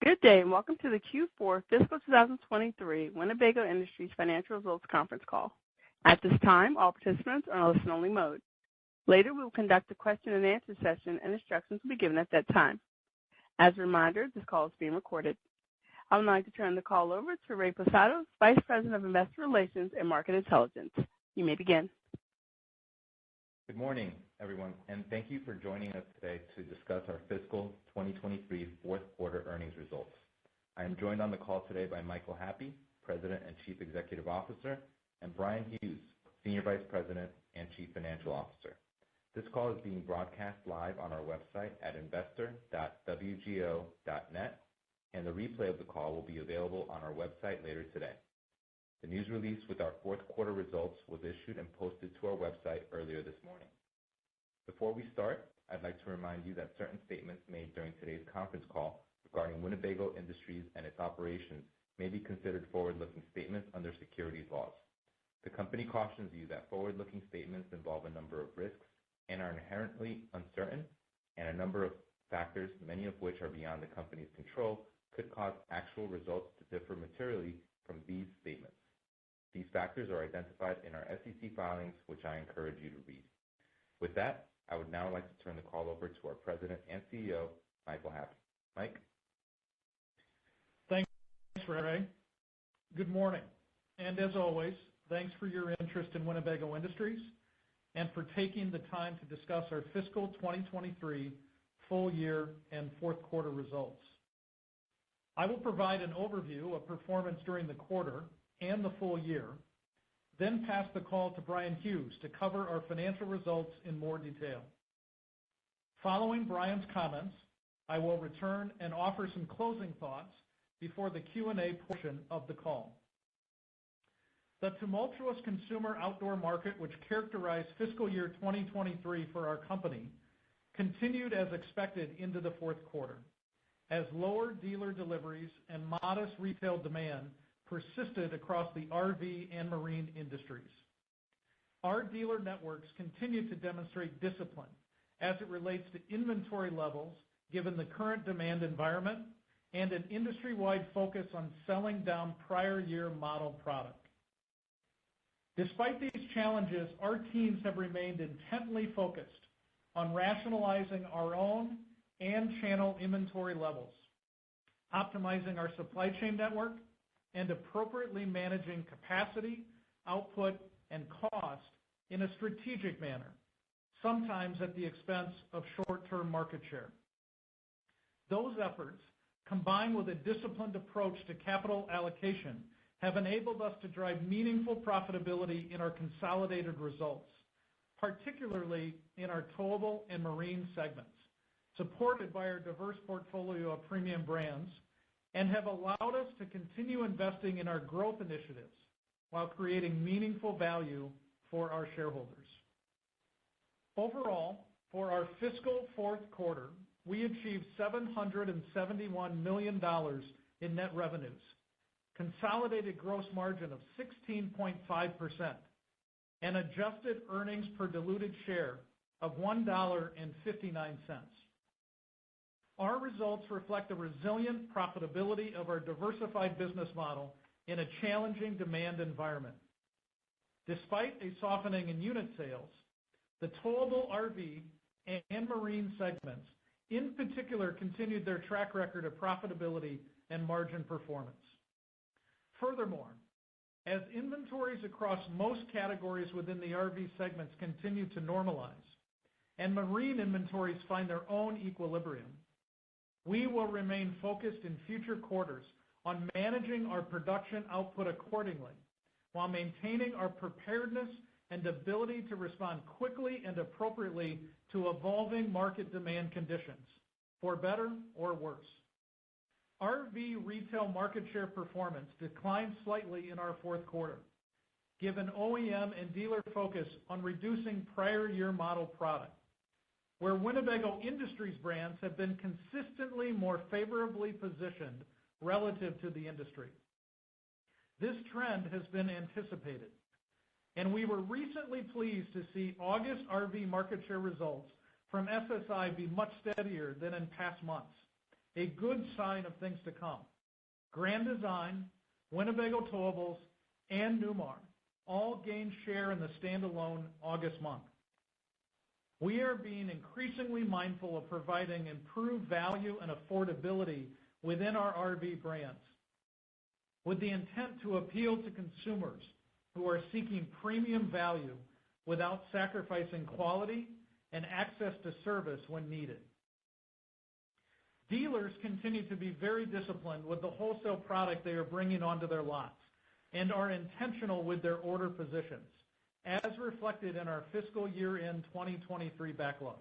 Good day, and welcome to the Q4 Fiscal 2023 Winnebago Industries Financial Results Conference Call. At this time, all participants are in listen-only mode. Later, we will conduct a question-and-answer session, and instructions will be given at that time. As a reminder, this call is being recorded. I would like to turn the call over to Ray Posadas, Vice President of Investor Relations and Market Intelligence. You may begin. Good morning, everyone, and thank you for joining us today to discuss our fiscal 2023 fourth quarter earnings results. I am joined on the call today by Michael Happe, President and Chief Executive Officer, and Bryan Hughes, Senior Vice President and Chief Financial Officer. This call is being broadcast live on our website at investor.wgo.net, and the replay of the call will be available on our website later today. The news release with our fourth quarter results was issued and posted to our website earlier this morning. Before we start, I'd like to remind you that certain statements made during today's conference call regarding Winnebago Industries and its operations may be considered forward-looking statements under securities laws. The company cautions you that forward-looking statements involve a number of risks and are inherently uncertain, and a number of factors, many of which are beyond the company's control, could cause actual results to differ materially from these statements. These factors are identified in our SEC filings, which I encourage you to read. With that, I would now like to turn the call over to our President and CEO, Michael Happe. Mike? Thanks, Ray. Good morning. And as always, thanks for your interest in Winnebago Industries and for taking the time to discuss our fiscal 2023 full year and fourth quarter results. I will provide an overview of performance during the quarter and the full year, then pass the call to Bryan Hughes to cover our financial results in more detail. Following Bryan's comments, I will return and offer some closing thoughts before the Q&A portion of the call. The tumultuous consumer outdoor market, which characterized fiscal year 2023 for our company, continued as expected into the fourth quarter, as lower dealer deliveries and modest retail demand persisted across the RV and marine industries. Our dealer networks continue to demonstrate discipline as it relates to inventory levels given the current demand environment and an industry-wide focus on selling down prior year model product. Despite these challenges, our teams have remained intently focused on rationalizing our own and channel inventory levels, optimizing our supply chain network, and appropriately managing capacity, output, and cost in a strategic manner, sometimes at the expense of short-term market share. Those efforts, combined with a disciplined approach to capital allocation, have enabled us to drive meaningful profitability in our consolidated results, particularly in our towable and marine segments, supported by our diverse portfolio of premium brands, and have allowed us to continue investing in our growth initiatives while creating meaningful value for our shareholders. Overall, for our fiscal fourth quarter, we achieved $771 million in net revenues, consolidated gross margin of 16.5%, and adjusted earnings per diluted share of $1.59. Our results reflect the resilient profitability of our diversified business model in a challenging demand environment. Despite a softening in unit sales, the towable RV and marine segments in particular continued their track record of profitability and margin performance. Furthermore, as inventories across most categories within the RV segments continue to normalize and marine inventories find their own equilibrium, we will remain focused in future quarters on managing our production output accordingly while maintaining our preparedness and ability to respond quickly and appropriately to evolving market demand conditions, for better or worse. RV retail market share performance declined slightly in our fourth quarter, given OEM and dealer focus on reducing prior year model product, where Winnebago Industries brands have been consistently more favorably positioned relative to the industry. This trend has been anticipated, and we were recently pleased to see August RV market share results from SSI be much steadier than in past months, a good sign of things to come. Grand Design, Winnebago Towables, and Newmar all gained share in the standalone August month. We are being increasingly mindful of providing improved value and affordability within our RV brands, with the intent to appeal to consumers who are seeking premium value without sacrificing quality and access to service when needed. Dealers continue to be very disciplined with the wholesale product they are bringing onto their lots and are intentional with their order positions, as reflected in our fiscal year-end 2023 backlogs.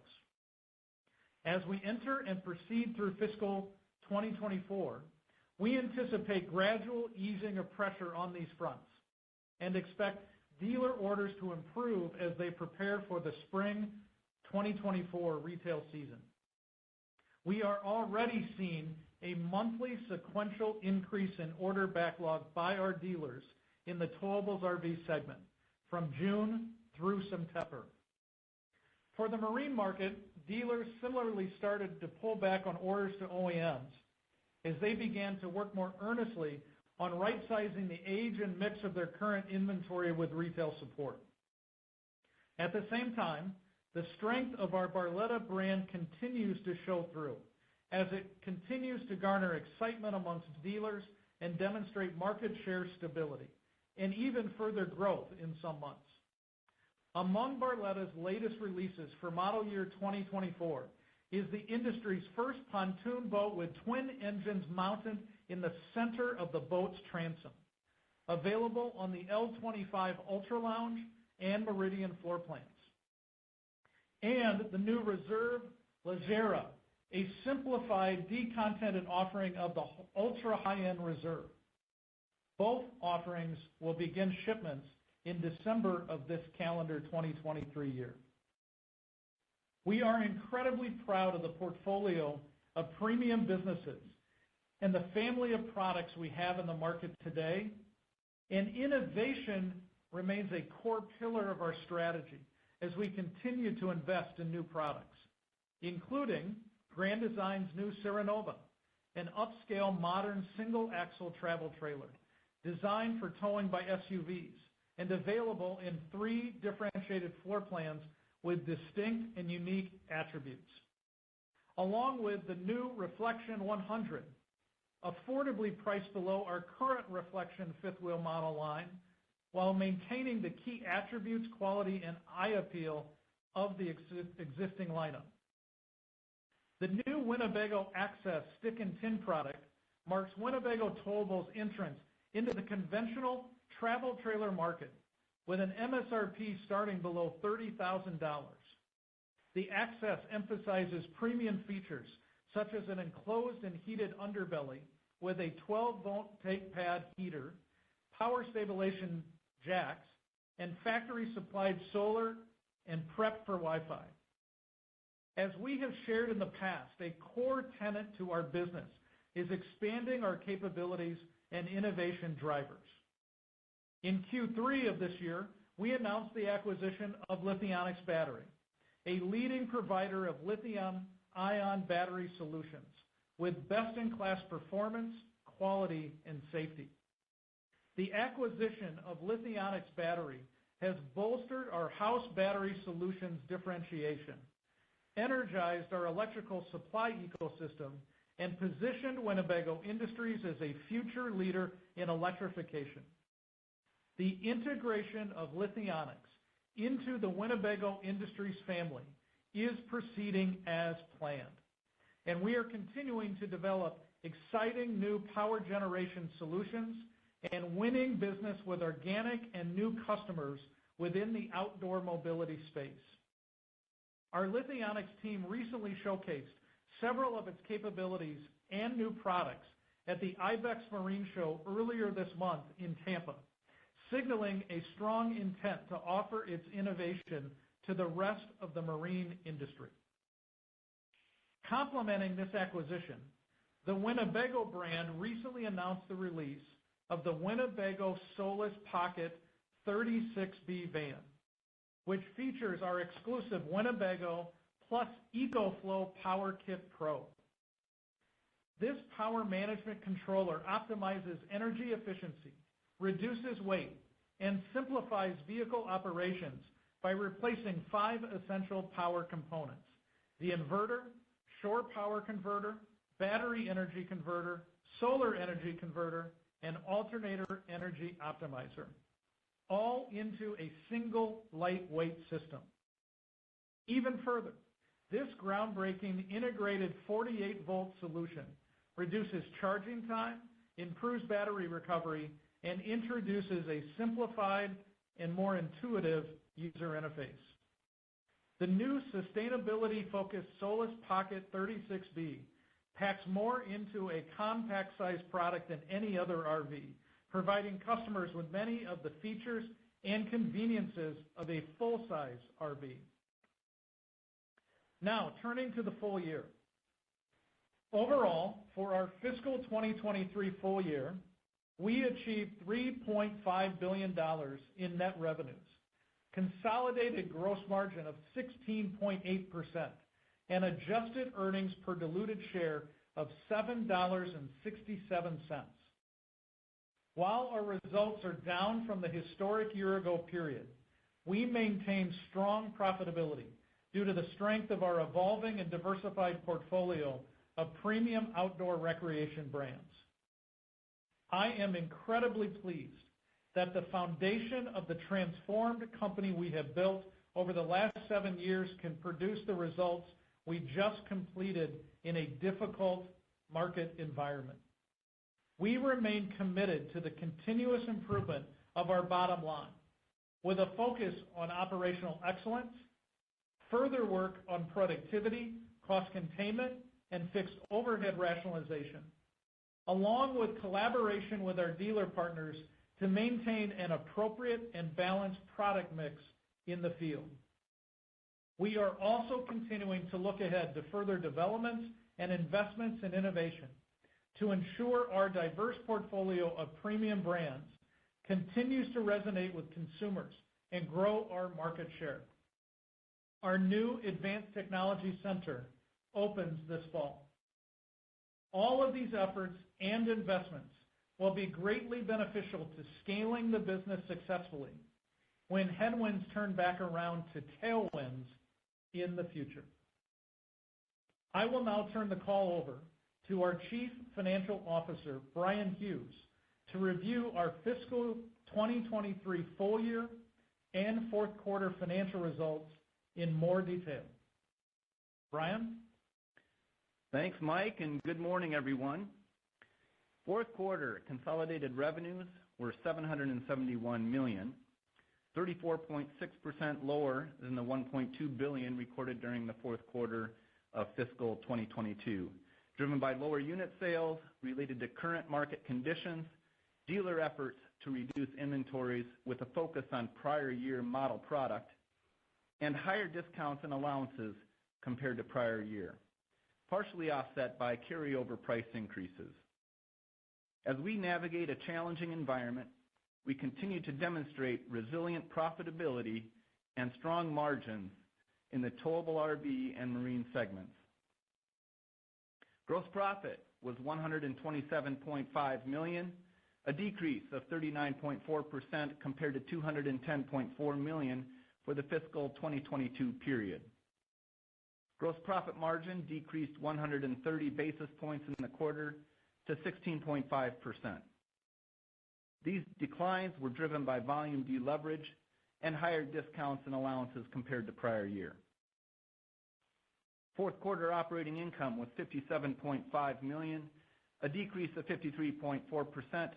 As we enter and proceed through fiscal 2024, we anticipate gradual easing of pressure on these fronts and expect dealer orders to improve as they prepare for the spring 2024 retail season. We are already seeing a monthly sequential increase in order backlog by our dealers in the Towables RV segment from June through September. For the marine market, dealers similarly started to pull back on orders to OEMs as they began to work more earnestly on right-sizing the age and mix of their current inventory with retail support. At the same time, the strength of our Barletta brand continues to show through as it continues to garner excitement amongst dealers and demonstrate market share stability and even further growth in some months. Among Barletta's latest releases for model year 2024 is the industry's first pontoon boat with twin engines mounted in the center of the boat's transom, available on the L25 Ultra Lounge and Meridian floor plans. And the new Reserve Leggera, a simplified, decontented offering of the ultra high-end Reserve. Both offerings will begin shipments in December of this calendar 2023 year. We are incredibly proud of the portfolio of premium businesses and the family of products we have in the market today, and innovation remains a core pillar of our strategy as we continue to invest in new products, including Grand Design's new Serenova, an upscale modern single-axle travel trailer designed for towing by SUVs and available in 3 differentiated floor plans with distinct and unique attributes, along with the new Reflection 100, affordably priced below our current Reflection fifth wheel model line, while maintaining the key attributes, quality, and eye appeal of the existing lineup. The new Winnebago Access stick and tin product marks Winnebago Towables' entrance into the conventional travel trailer market with an MSRP starting below $30,000. The Access emphasizes premium features such as an enclosed and heated underbelly with a 12-volt take pad heater, power stabilization jacks, and factory-supplied solar and prep for Wi-Fi. As we have shared in the past, a core tenet to our business is expanding our capabilities and innovation drivers. In Q3 of this year, we announced the acquisition of Lithionics Battery, a leading provider of lithium-ion battery solutions with best-in-class performance, quality, and safety. The acquisition of Lithionics Battery has bolstered our house battery solutions differentiation, energized our electrical supply ecosystem, and positioned Winnebago Industries as a future leader in electrification. The integration of Lithionics into the Winnebago Industries family is proceeding as planned, and we are continuing to develop exciting new power generation solutions and winning business with organic and new customers within the outdoor mobility space. Our Lithionics team recently showcased several of its capabilities and new products at the IBEX Marine Show earlier this month in Tampa, signaling a strong intent to offer its innovation to the rest of the marine industry. Complementing this acquisition, the Winnebago brand recently announced the release of the Winnebago Solis Pocket 36B van, which features our exclusive Winnebago plus EcoFlow Power Kit Pro. This power management controller optimizes energy efficiency, reduces weight, and simplifies vehicle operations by replacing 5 essential power components: the inverter, shore power converter, battery energy converter, solar energy converter, and alternator energy optimizer, all into a single lightweight system. Even further, this groundbreaking integrated 48-volt solution reduces charging time, improves battery recovery, and introduces a simplified and more intuitive user interface. The new sustainability-focused Solus Pocket 36B packs more into a compact-sized product than any other RV, providing customers with many of the features and conveniences of a full-size RV. Now, turning to the full year. Overall, for our fiscal 2023 full year, we achieved $3.5 billion in net revenues, consolidated gross margin of 16.8%, and adjusted earnings per diluted share of $7.67. While our results are down from the historic year-ago period, we maintain strong profitability due to the strength of our evolving and diversified portfolio of premium outdoor recreation brands. I am incredibly pleased that the foundation of the transformed company we have built over the last 7 years can produce the results we just completed in a difficult market environment. We remain committed to the continuous improvement of our bottom line, with a focus on operational excellence, further work on productivity, cost containment, and fixed overhead rationalization, along with collaboration with our dealer partners to maintain an appropriate and balanced product mix in the field. We are also continuing to look ahead to further developments and investments in innovation to ensure our diverse portfolio of premium brands continues to resonate with consumers and grow our market share. Our new Advanced Technology Center opens this fall. All of these efforts and investments will be greatly beneficial to scaling the business successfully when headwinds turn back around to tailwinds in the future. I will now turn the call over to our Chief Financial Officer, Bryan Hughes, to review our fiscal 2023 full year and fourth quarter financial results in more detail. Bryan? Thanks, Mike, and good morning, everyone. Fourth quarter consolidated revenues were $771 million, 34.6% lower than the $1.2 billion recorded during the fourth quarter of fiscal 2022, driven by lower unit sales related to current market conditions, dealer efforts to reduce inventories with a focus on prior year model product, and higher discounts and allowances compared to prior year, partially offset by carryover price increases. As we navigate a challenging environment, we continue to demonstrate resilient profitability and strong margins in the towable RV and marine segments. Gross profit was $127.5 million, a decrease of 39.4% compared to $210.4 million for the fiscal 2022 period. Gross profit margin decreased 130 basis points in the quarter to 16.5%. These declines were driven by volume deleverage and higher discounts and allowances compared to prior year. Fourth quarter operating income was $57.5 million, a decrease of 53.4%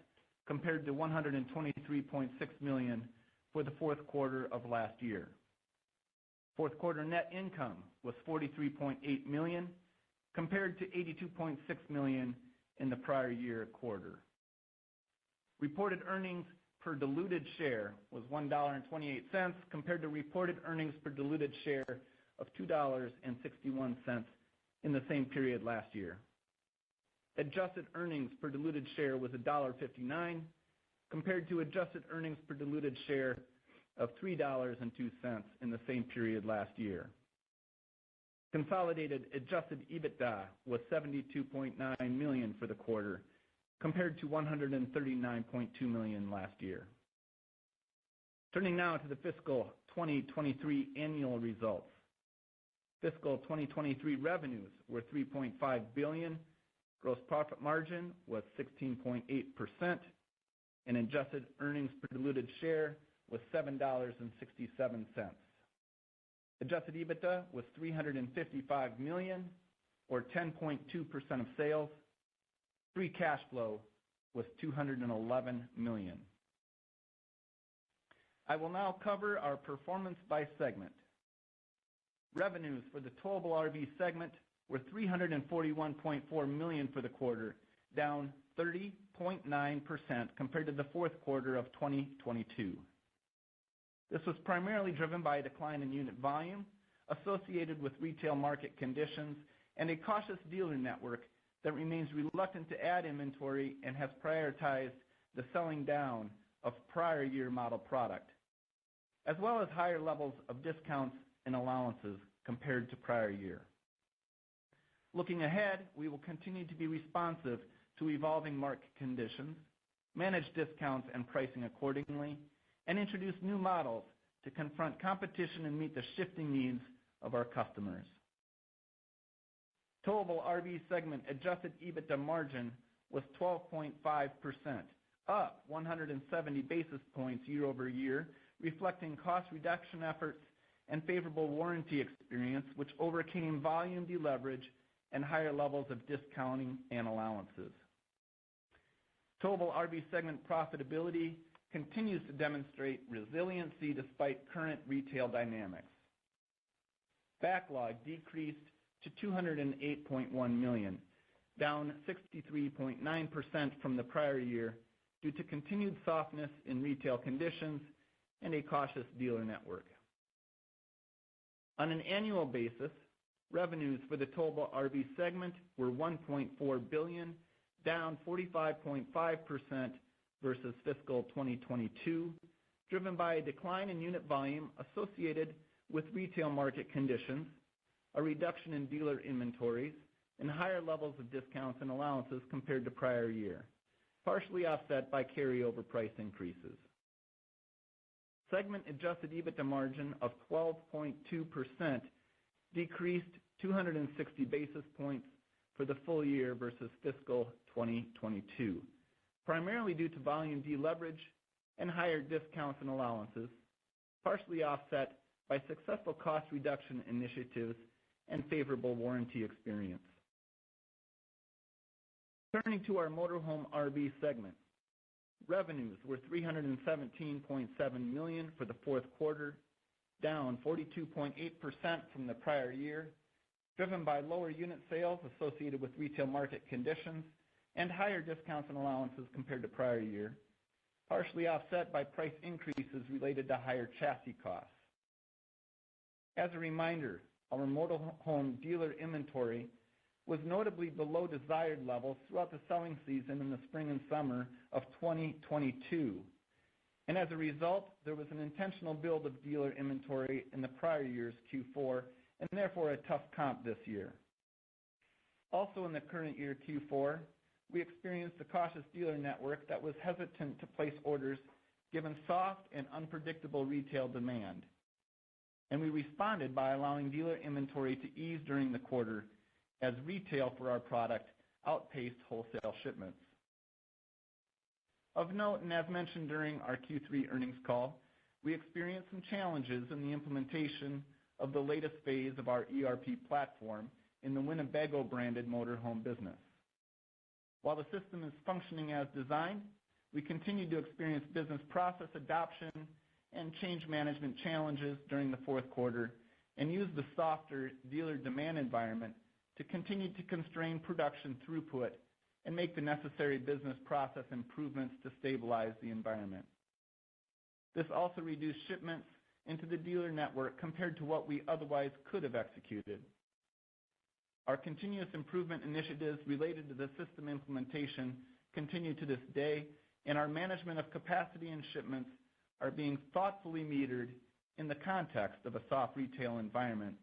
compared to $123.6 million for the fourth quarter of last year. Fourth quarter net income was $43.8 million compared to $82.6 million in the prior year quarter. Reported earnings per diluted share was $1.28 compared to reported earnings per diluted share of $2.61 in the same period last year. Adjusted earnings per diluted share was $1.59 compared to adjusted earnings per diluted share of $3.02 in the same period last year. Consolidated adjusted EBITDA was $72.9 million for the quarter, compared to $139.2 million last year. Turning now to the fiscal 2023 annual results. Fiscal 2023 revenues were $3.5 billion, gross profit margin was 16.8%, and adjusted earnings per diluted share was $7.67. Adjusted EBITDA was $355 million, or 10.2% of sales. Free cash flow was $211 million. I will now cover our performance by segment. Revenues for the towable RV segment were $341.4 million for the quarter, down 30.9% compared to the fourth quarter of 2022. This was primarily driven by a decline in unit volume associated with retail market conditions and a cautious dealer network that remains reluctant to add inventory and has prioritized the selling down of prior year model product, as well as higher levels of discounts and allowances compared to prior year. Looking ahead, we will continue to be responsive to evolving market conditions, manage discounts and pricing accordingly, and introduce new models to confront competition and meet the shifting needs of our customers. Towable RV segment adjusted EBITDA margin was 12.5%, up 170 basis points year over year, reflecting cost reduction efforts and favorable warranty experience, which overcame volume deleverage and higher levels of discounting and allowances. Towable RV segment profitability continues to demonstrate resiliency despite current retail dynamics. Backlog decreased to $208.1 million, down 63.9% from the prior year due to continued softness in retail conditions and a cautious dealer network. On an annual basis, revenues for the towable RV segment were $1.4 billion, down 45.5% versus fiscal 2022, driven by a decline in unit volume associated with retail market conditions, a reduction in dealer inventories, and higher levels of discounts and allowances compared to prior year, partially offset by carryover price increases. Segment adjusted EBITDA margin of 12.2% decreased 260 basis points for the full year versus fiscal 2022, primarily due to volume deleverage and higher discounts and allowances, partially offset by successful cost reduction initiatives and favorable warranty experience. Turning to our motorhome RV segment, revenues were $317.7 million for the fourth quarter, down 42.8% from the prior year, driven by lower unit sales associated with retail market conditions and higher discounts and allowances compared to prior year, partially offset by price increases related to higher chassis costs. As a reminder, our motorhome dealer inventory was notably below desired levels throughout the selling season in the spring and summer of 2022. And as a result, there was an intentional build of dealer inventory in the prior year's Q4, and therefore a tough comp this year. Also in the current year Q4, we experienced a cautious dealer network that was hesitant to place orders given soft and unpredictable retail demand. And we responded by allowing dealer inventory to ease during the quarter as retail for our product outpaced wholesale shipments. Of note, and as mentioned during our Q3 earnings call, we experienced some challenges in the implementation of the latest phase of our ERP platform in the Winnebago branded motorhome business. While the system is functioning as designed, we continue to experience business process adoption and change management challenges during the fourth quarter and use the softer dealer demand environment to continue to constrain production throughput and make the necessary business process improvements to stabilize the environment. This also reduced shipments into the dealer network compared to what we otherwise could have executed. Our continuous improvement initiatives related to the system implementation continue to this day, and our management of capacity and shipments are being thoughtfully metered in the context of a soft retail environment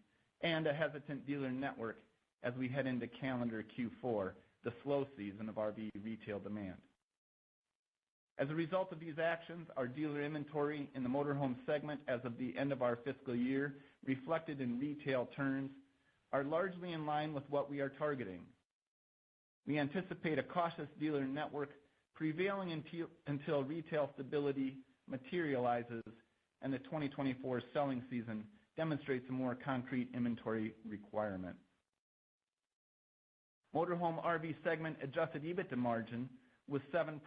and a hesitant dealer network as we head into calendar Q4, the slow season of RV retail demand. As a result of these actions, our dealer inventory in the motorhome segment as of the end of our fiscal year, reflected in retail turns, are largely in line with what we are targeting. We anticipate a cautious dealer network prevailing until retail stability materializes and the 2024 selling season demonstrates a more concrete inventory requirement. Motorhome RV segment adjusted EBITDA margin was 7%,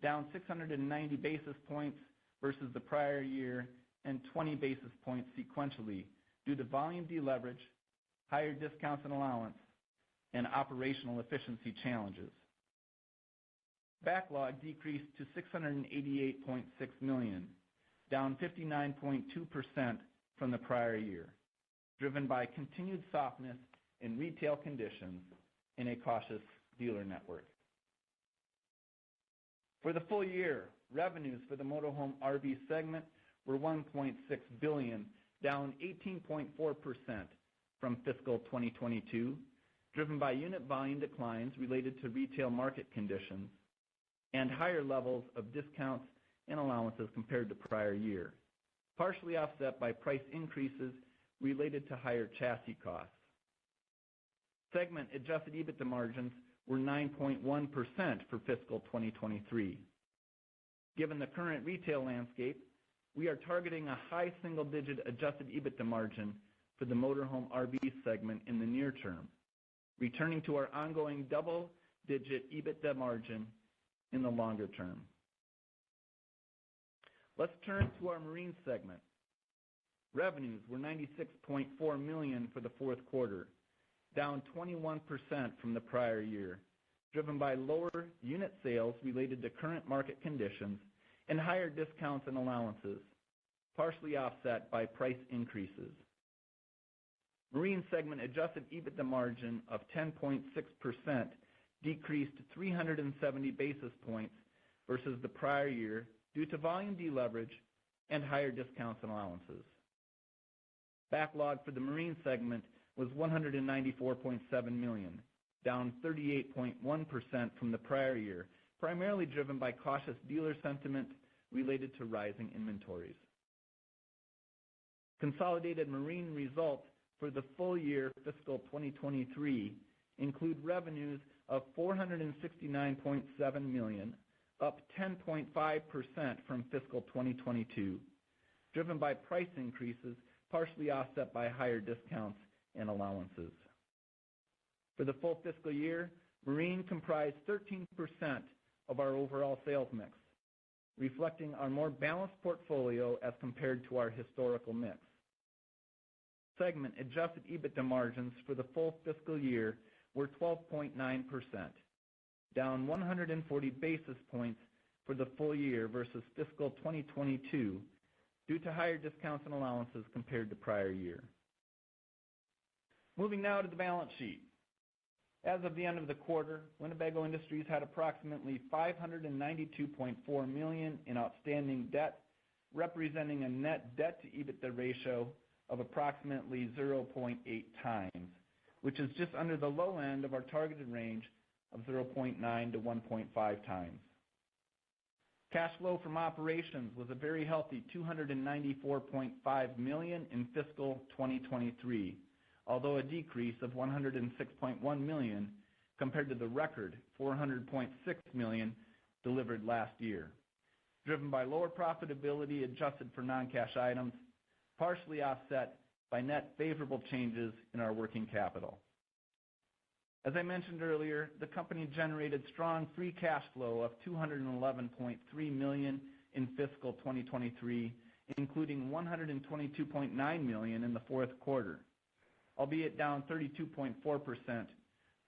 down 690 basis points versus the prior year and 20 basis points sequentially due to volume deleverage, higher discounts and allowance, and operational efficiency challenges. Backlog decreased to $688.6 million, down 59.2% from the prior year, driven by continued softness in retail conditions in a cautious dealer network. For the full year, revenues for the motorhome RV segment were $1.6 billion, down 18.4% from fiscal 2022, driven by unit volume declines related to retail market conditions and higher levels of discounts and allowances compared to prior year, partially offset by price increases related to higher chassis costs. Segment adjusted EBITDA margins were 9.1% for fiscal 2023. Given the current retail landscape, we are targeting a high single-digit adjusted EBITDA margin for the motorhome RV segment in the near term, returning to our ongoing double-digit EBITDA margin in the longer term. Let's turn to our marine segment. Revenues were $96.4 million for the fourth quarter, down 21% from the prior year, driven by lower unit sales related to current market conditions and higher discounts and allowances, partially offset by price increases. Marine segment adjusted EBITDA margin of 10.6% decreased 370 basis points versus the prior year due to volume deleverage and higher discounts and allowances. Backlog for the marine segment was $194.7 million, down 38.1% from the prior year, primarily driven by cautious dealer sentiment related to rising inventories. Consolidated marine results for the full year fiscal 2023 include revenues of $469.7 million, up 10.5% from fiscal 2022, driven by price increases partially offset by higher discounts and allowances. For the full fiscal year, marine comprised 13% of our overall sales mix, reflecting our more balanced portfolio as compared to our historical mix. Segment adjusted EBITDA margins for the full fiscal year were 12.9%, down 140 basis points for the full year versus fiscal 2022 due to higher discounts and allowances compared to prior year. Moving now to the balance sheet. As of the end of the quarter, Winnebago Industries had approximately $592.4 million in outstanding debt, representing a net debt to EBITDA ratio of approximately 0.8 times, which is just under the low end of our targeted range of 0.9 to 1.5 times. Cash flow from operations was a very healthy $294.5 million in fiscal 2023, although a decrease of $106.1 million compared to the record $400.6 million delivered last year, driven by lower profitability adjusted for non-cash items, partially offset by net favorable changes in our working capital. As I mentioned earlier, the company generated strong free cash flow of $211.3 million in fiscal 2023, including $122.9 million in the fourth quarter, albeit down 32.4%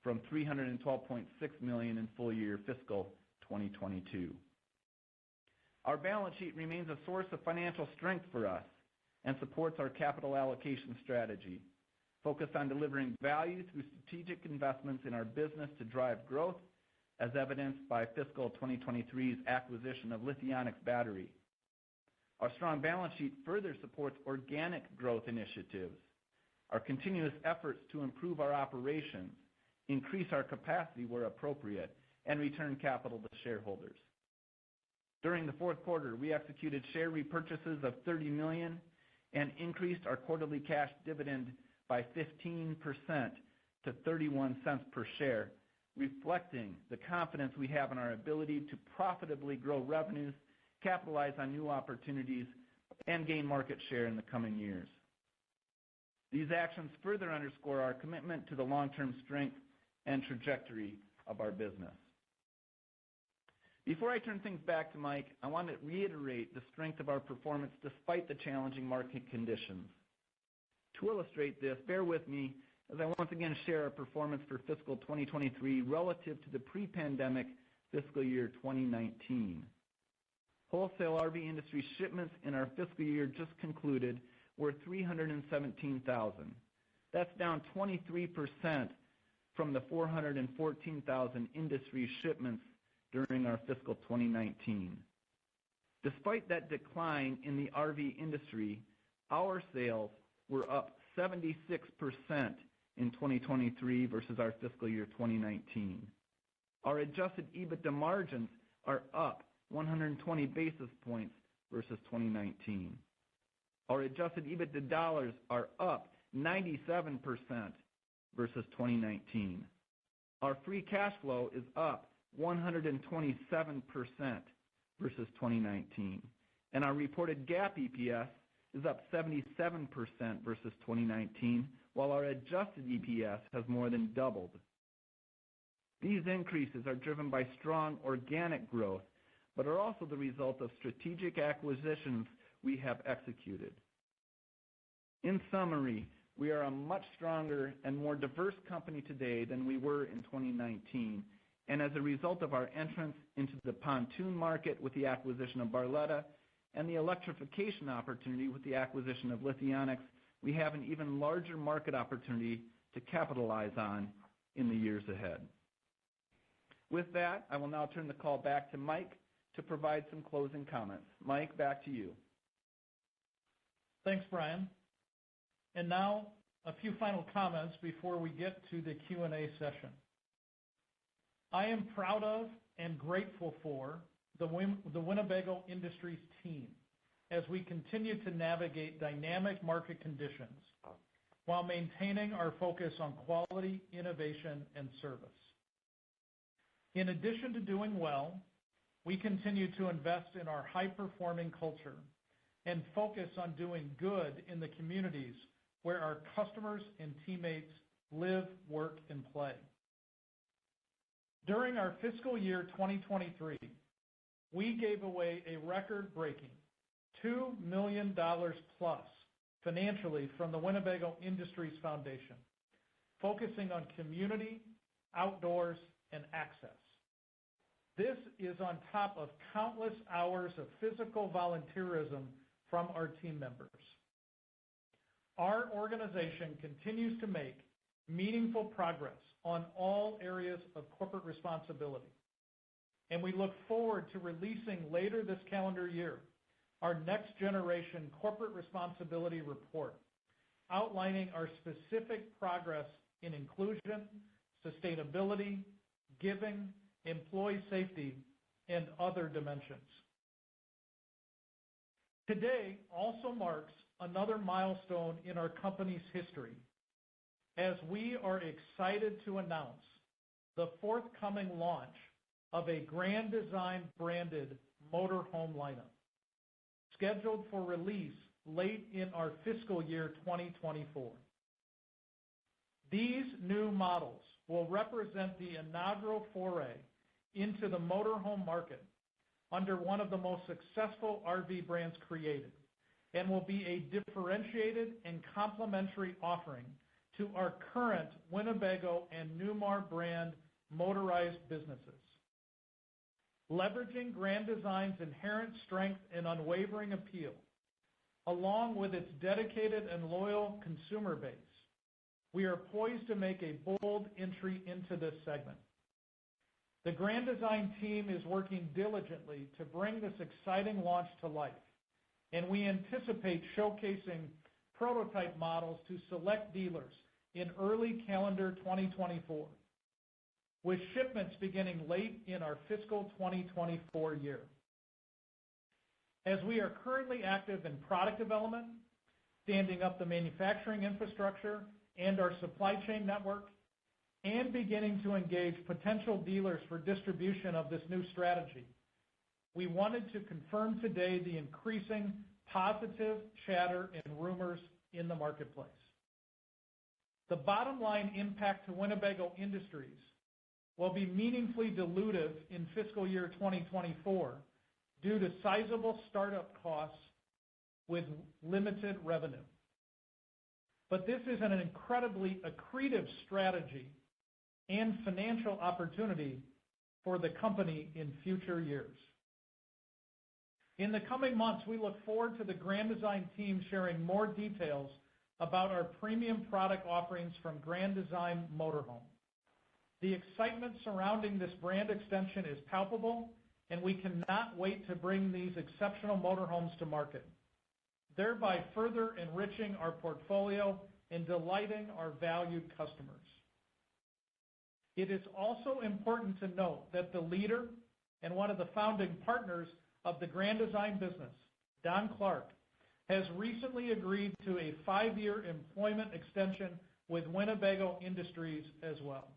from $312.6 million in full year fiscal 2022. Our balance sheet remains a source of financial strength for us and supports our capital allocation strategy, focused on delivering value through strategic investments in our business to drive growth, as evidenced by fiscal 2023's acquisition of Lithionics Battery. Our strong balance sheet further supports organic growth initiatives, our continuous efforts to improve our operations, increase our capacity where appropriate, and return capital to shareholders. During the fourth quarter, we executed share repurchases of $30 million and increased our quarterly cash dividend by 15% to 31 cents per share, reflecting the confidence we have in our ability to profitably grow revenues, capitalize on new opportunities, and gain market share in the coming years. These actions further underscore our commitment to the long-term strength and trajectory of our business. Before I turn things back to Mike, I want to reiterate the strength of our performance despite the challenging market conditions. To illustrate this, bear with me as I once again share our performance for fiscal 2023 relative to the pre-pandemic fiscal year 2019. Wholesale RV industry shipments in our fiscal year just concluded were 317,000. That's down 23% from the 414,000 industry shipments during our fiscal 2019. Despite that decline in the RV industry, our sales were up 76% in 2023 versus our fiscal year 2019. Our adjusted EBITDA margins are up 120 basis points versus 2019. Our adjusted EBITDA dollars are up 97% versus 2019. Our free cash flow is up 127% versus 2019. And our reported GAAP EPS is up 77% versus 2019, while our adjusted EPS has more than doubled. These increases are driven by strong organic growth, but are also the result of strategic acquisitions we have executed. In summary, we are a much stronger and more diverse company today than we were in 2019, and as a result of our entrance into the pontoon market with the acquisition of Barletta and the electrification opportunity with the acquisition of Lithionics, we have an even larger market opportunity to capitalize on in the years ahead. With that, I will now turn the call back to Mike to provide some closing comments. Mike, back to you. Thanks, Brian. And now, a few final comments before we get to the Q&A session. I am proud of and grateful for the Winnebago Industries team as we continue to navigate dynamic market conditions while maintaining our focus on quality, innovation, and service. In addition to doing well, we continue to invest in our high-performing culture and focus on doing good in the communities where our customers and teammates live, work, and play. During our fiscal year 2023, we gave away a record-breaking $2 million plus financially from the Winnebago Industries Foundation, focusing on community, outdoors, and access. This is on top of countless hours of physical volunteerism from our team members. Our organization continues to make meaningful progress on all areas of corporate responsibility, and we look forward to releasing later this calendar year our next generation corporate responsibility report, outlining our specific progress in inclusion, sustainability, giving, employee safety, and other dimensions. Today also marks another milestone in our company's history, as we are excited to announce the forthcoming launch of a Grand Design branded motorhome lineup, scheduled for release late in our fiscal year 2024. These new models will represent the inaugural foray into the motorhome market under one of the most successful RV brands created, and will be a differentiated and complementary offering to our current Winnebago and Newmar brand motorized businesses. Leveraging Grand Design's inherent strength and unwavering appeal, along with its dedicated and loyal consumer base, we are poised to make a bold entry into this segment. The Grand Design team is working diligently to bring this exciting launch to life, and we anticipate showcasing prototype models to select dealers in early calendar 2024, with shipments beginning late in our fiscal 2024 year. As we are currently active in product development, standing up the manufacturing infrastructure and our supply chain network, and beginning to engage potential dealers for distribution of this new strategy, we wanted to confirm today the increasing positive chatter and rumors in the marketplace. The bottom line impact to Winnebago Industries will be meaningfully dilutive in fiscal year 2024 due to sizable startup costs with limited revenue. But this is an incredibly accretive strategy and financial opportunity for the company in future years. In the coming months, we look forward to the Grand Design team sharing more details about our premium product offerings from Grand Design Motorhome. The excitement surrounding this brand extension is palpable, and we cannot wait to bring these exceptional motorhomes to market, thereby further enriching our portfolio and delighting our valued customers. It is also important to note that the leader and one of the founding partners of the Grand Design business, Don Clark, has recently agreed to a 5-year employment extension with Winnebago Industries as well.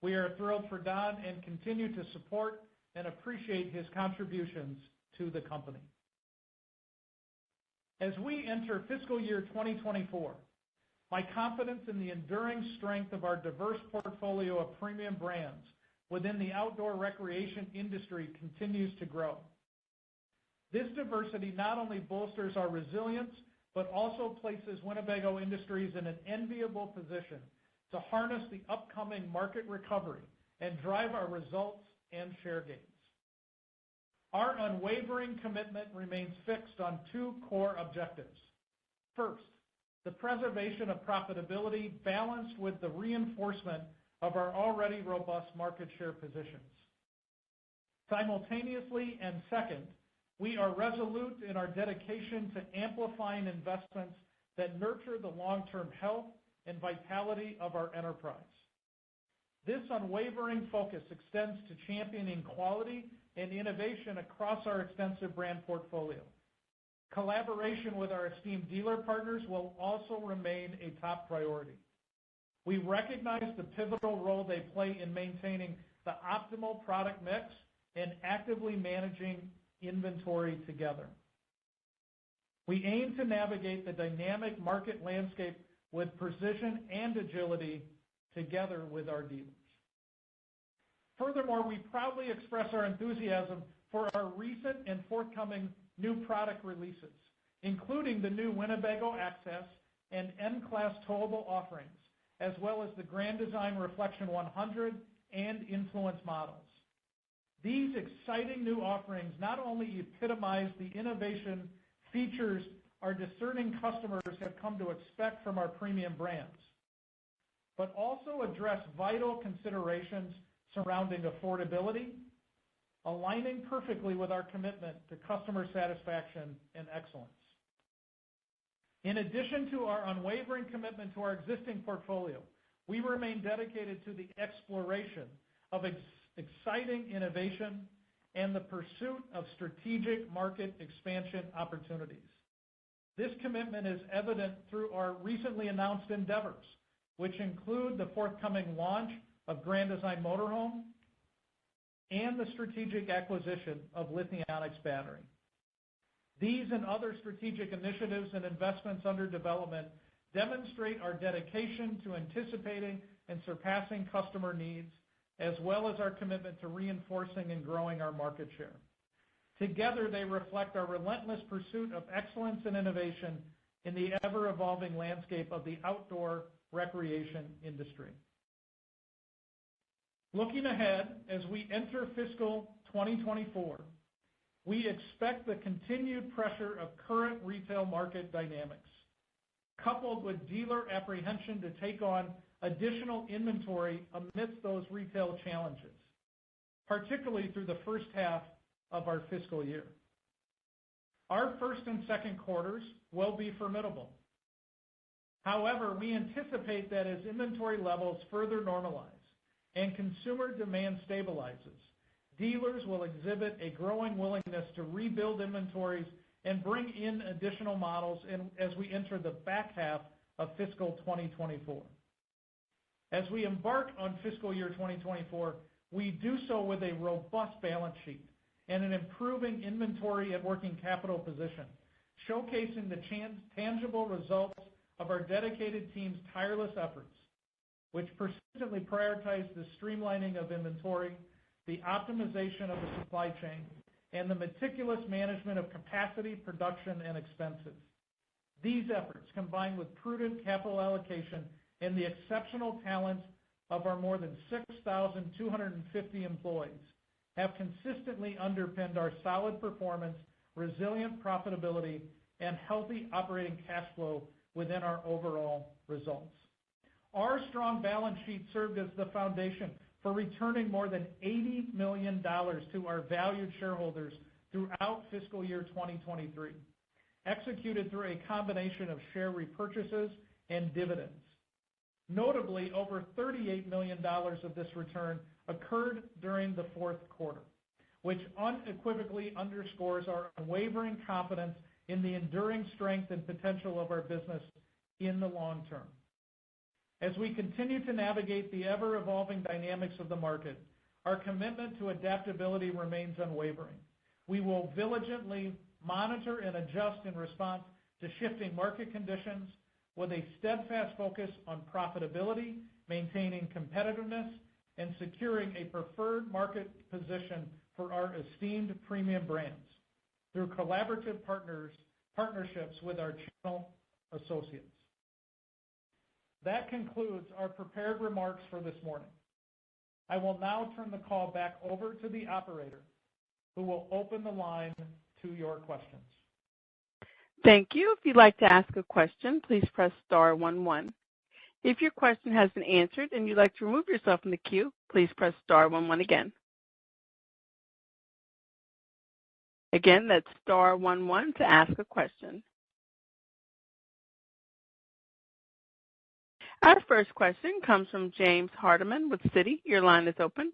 We are thrilled for Don and continue to support and appreciate his contributions to the company. As we enter fiscal year 2024, my confidence in the enduring strength of our diverse portfolio of premium brands within the outdoor recreation industry continues to grow. This diversity not only bolsters our resilience, but also places Winnebago Industries in an enviable position to harness the upcoming market recovery and drive our results and share gains. Our unwavering commitment remains fixed on 2 core objectives. First, the preservation of profitability balanced with the reinforcement of our already robust market share positions. Simultaneously, and second, we are resolute in our dedication to amplifying investments that nurture the long-term health and vitality of our enterprise. This unwavering focus extends to championing quality and innovation across our extensive brand portfolio. Collaboration with our esteemed dealer partners will also remain a top priority. We recognize the pivotal role they play in maintaining the optimal product mix and actively managing inventory together. We aim to navigate the dynamic market landscape with precision and agility together with our dealers. Furthermore, we proudly express our enthusiasm for our recent and forthcoming new product releases, including the new Winnebago Access and M-Class towable offerings, as well as the Grand Design Reflection 100 and Influence models. These exciting new offerings not only epitomize the innovation features our discerning customers have come to expect from our premium brands, but also address vital considerations surrounding affordability, aligning perfectly with our commitment to customer satisfaction and excellence. In addition to our unwavering commitment to our existing portfolio, we remain dedicated to the exploration of exciting innovation and the pursuit of strategic market expansion opportunities. This commitment is evident through our recently announced endeavors, which include the forthcoming launch of Grand Design Motorhome and the strategic acquisition of Lithionics Battery. These and other strategic initiatives and investments under development demonstrate our dedication to anticipating and surpassing customer needs, as well as our commitment to reinforcing and growing our market share. Together, they reflect our relentless pursuit of excellence and innovation in the ever-evolving landscape of the outdoor recreation industry. Looking ahead, as we enter fiscal 2024, we expect the continued pressure of current retail market dynamics, coupled with dealer apprehension to take on additional inventory amidst those retail challenges, particularly through the first half of our fiscal year. Our first and second quarters will be formidable, However, we anticipate that as inventory levels further normalize and consumer demand stabilizes, dealers will exhibit a growing willingness to rebuild inventories and bring in additional models as we enter the back half of fiscal 2024. As we embark on fiscal year 2024, we do so with a robust balance sheet and an improving inventory and working capital position, showcasing the tangible results of our dedicated team's tireless efforts, which persistently prioritize the streamlining of inventory, the optimization of the supply chain, and the meticulous management of capacity, production, and expenses. These efforts, combined with prudent capital allocation and the exceptional talent of our more than 6,250 employees, have consistently underpinned our solid performance, resilient profitability, and healthy operating cash flow within our overall results. Our strong balance sheet served as the foundation for returning more than $80 million to our valued shareholders throughout fiscal year 2023, executed through a combination of share repurchases and dividends. Notably, over $38 million of this return occurred during the fourth quarter, which unequivocally underscores our unwavering confidence in the enduring strength and potential of our business in the long term. As we continue to navigate the ever-evolving dynamics of the market, our commitment to adaptability remains unwavering. We will diligently monitor and adjust in response to shifting market conditions with a steadfast focus on profitability, maintaining competitiveness, and securing a preferred market position for our esteemed premium brands through collaborative partnerships with our channel associates. That concludes our prepared remarks for this morning. I will now turn the call back over to the operator, who will open the line to your questions. Thank you. If you'd like to ask a question, please press star 11. If your question has been answered and you'd like to remove yourself from the queue, please press star 11 again. Again, that's star 11 to ask a question. Our first question comes from James Hardiman with Citi. Your line is open.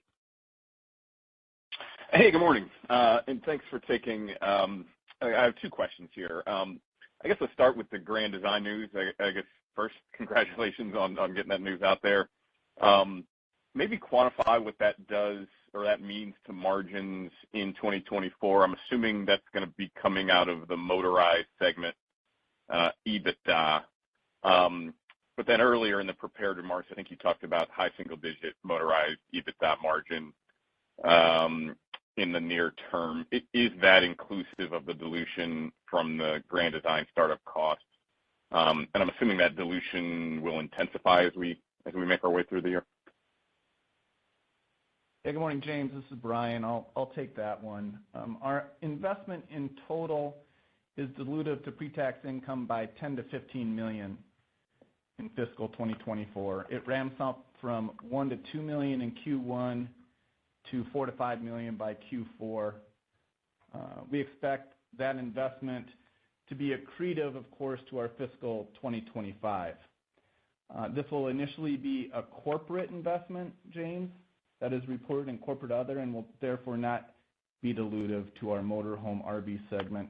Hey, good morning, and thanks for taking. I have two questions here. I guess let's start with the Grand Design news. I guess first, congratulations on getting that news out there. Maybe quantify what that does or that means to margins in 2024. I'm assuming that's going to be coming out of the motorized segment EBITDA. But then earlier in the prepared remarks, I think you talked about high single-digit motorized EBITDA margin in the near term. Is that inclusive of the dilution from the Grand Design startup costs? And I'm assuming that dilution will intensify as we make our way through the year. Hey, good morning, James. This is Brian. I'll take that one. Our investment in total is dilutive to pre-tax income by $10 to $15 million in fiscal 2024. It ramps up from $1 to $2 million in Q1 to $4 to $5 million by Q4. We expect that investment to be accretive, of course, to our fiscal 2025. This will initially be a corporate investment, James, that is reported in corporate other and will therefore not be dilutive to our motorhome RV segment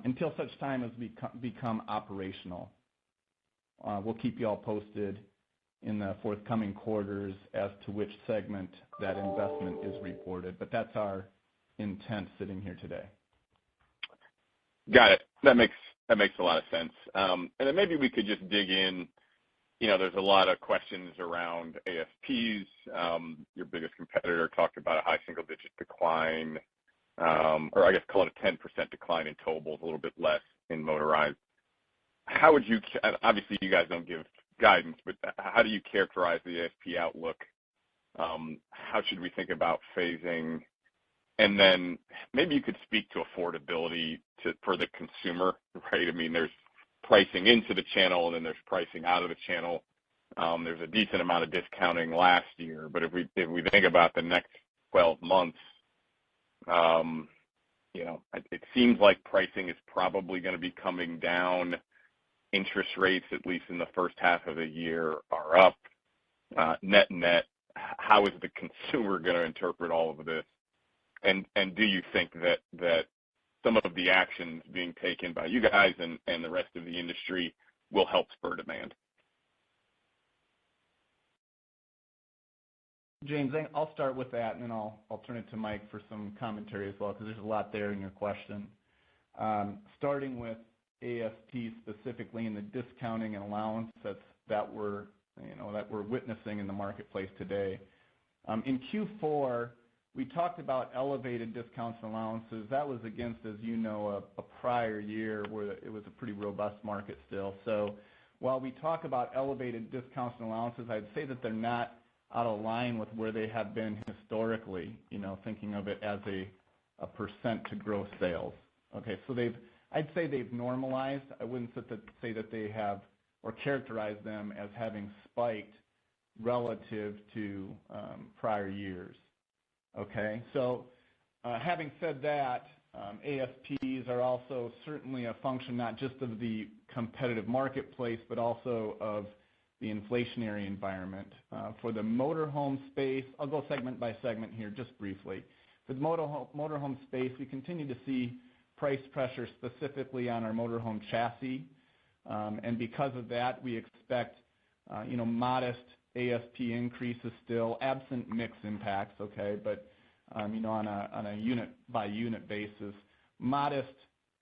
until such time as we become operational. We'll keep you all posted in the forthcoming quarters as to which segment that investment is reported, but that's our intent sitting here today. Got it. That makes a lot of sense. And then maybe we could just dig in. You know, there's a lot of questions around ASPs. Your biggest competitor talked about a high single-digit decline, or I guess call it a 10% decline in towables, a little bit less in motorized. How would you, obviously you guys don't give guidance, but how do you characterize the ASP outlook? How should we think about phasing? And then maybe you could speak to affordability for the consumer, right? I mean, there's pricing into the channel and then there's pricing out of the channel. There's a decent amount of discounting last year, but if we think about the next 12 months, you know, it seems like pricing is probably going to be coming down interest rates, at least in the first half of the year, are up. Net, how is the consumer going to interpret all of this? And do you think that some of the actions being taken by you guys and the rest of the industry will help spur demand? James, I'll start with that, and then I'll turn it to Mike for some commentary as well, because there's a lot there in your question. Starting with ASP specifically and the discounting and allowance that we're witnessing in the marketplace today. In Q4, we talked about elevated discounts and allowances. That was against, as you know, a prior year where it was a pretty robust market still. So while we talk about elevated discounts and allowances, I'd say that they're not out of line with where they have been historically, thinking of it as a percent to gross sales. Okay, so I'd say they've normalized. I wouldn't say that they have or characterize them as having spiked relative to prior years. Okay, so having said that, ASPs are also certainly a function not just of the competitive marketplace, but also of the inflationary environment. For the motorhome space, I'll go segment by segment here just briefly. For the motorhome space, we continue to see price pressure specifically on our motorhome chassis. And because of that, we expect, modest ASP increases still, absent mix impacts, okay, but, on a unit-by-unit basis, modest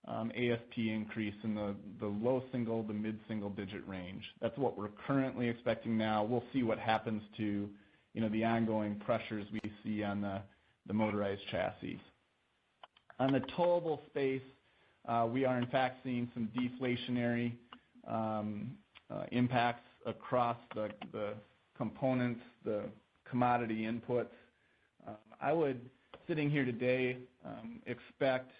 ASP increase in the low single to mid-single digit range. That's what we're currently expecting now. We'll see what happens to, the ongoing pressures we see on the motorized chassis. On the towable space, we are in fact seeing some deflationary impacts across the components, the commodity inputs. I would, sitting here today, expect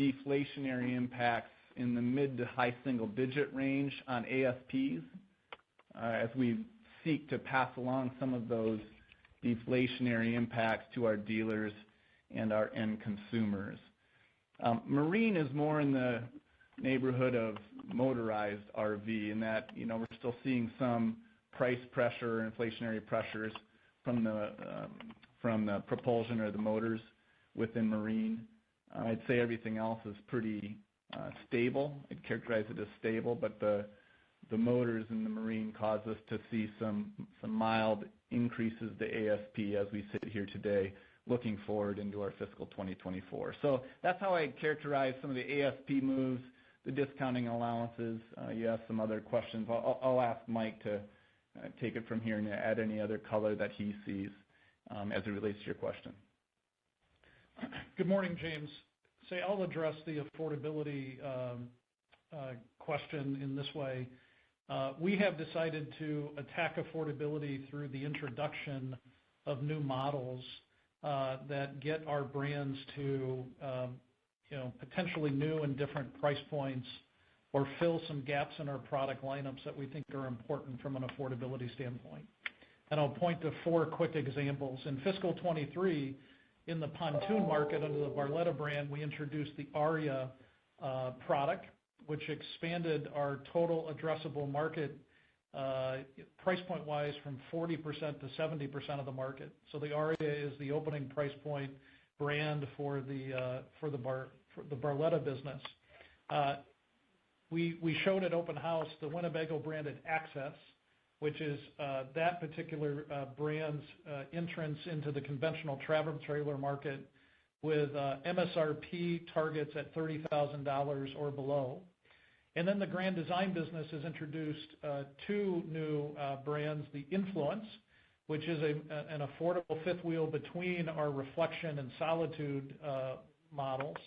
deflationary impacts in the mid to high single digit range on ASPs as we seek to pass along some of those deflationary impacts to our dealers and our end consumers. Marine is more in the neighborhood of motorized RV in that, we're still seeing some price pressure, inflationary pressures from the propulsion or the motors within marine. I'd say everything else is pretty stable. I'd characterize it as stable, but the motors in the marine cause us to see some mild increases to ASP as we sit here today, looking forward into our fiscal 2024. So that's how I characterize some of the ASP moves, the discounting allowances. You asked some other questions. I'll ask Mike to take it from here and add any other color that he sees as it relates to your question. Good morning, James. I'll address the affordability question in this way. We have decided to attack affordability through the introduction of new models that get our brands to potentially new and different price points or fill some gaps in our product lineups that we think are important from an affordability standpoint. And I'll point to 4 quick examples. In fiscal 23, in the pontoon market under the Barletta brand, we introduced the Aria product, which expanded our total addressable market price point-wise from 40% to 70% of the market. So the Aria is the opening price point brand for the Barletta business. We showed at Open House the Winnebago branded Access, which is that particular brand's entrance into the conventional travel trailer market with MSRP targets at $30,000 or below. And then the Grand Design business has introduced 2 new brands, the Influence, which is an affordable fifth wheel between our Reflection and Solitude models.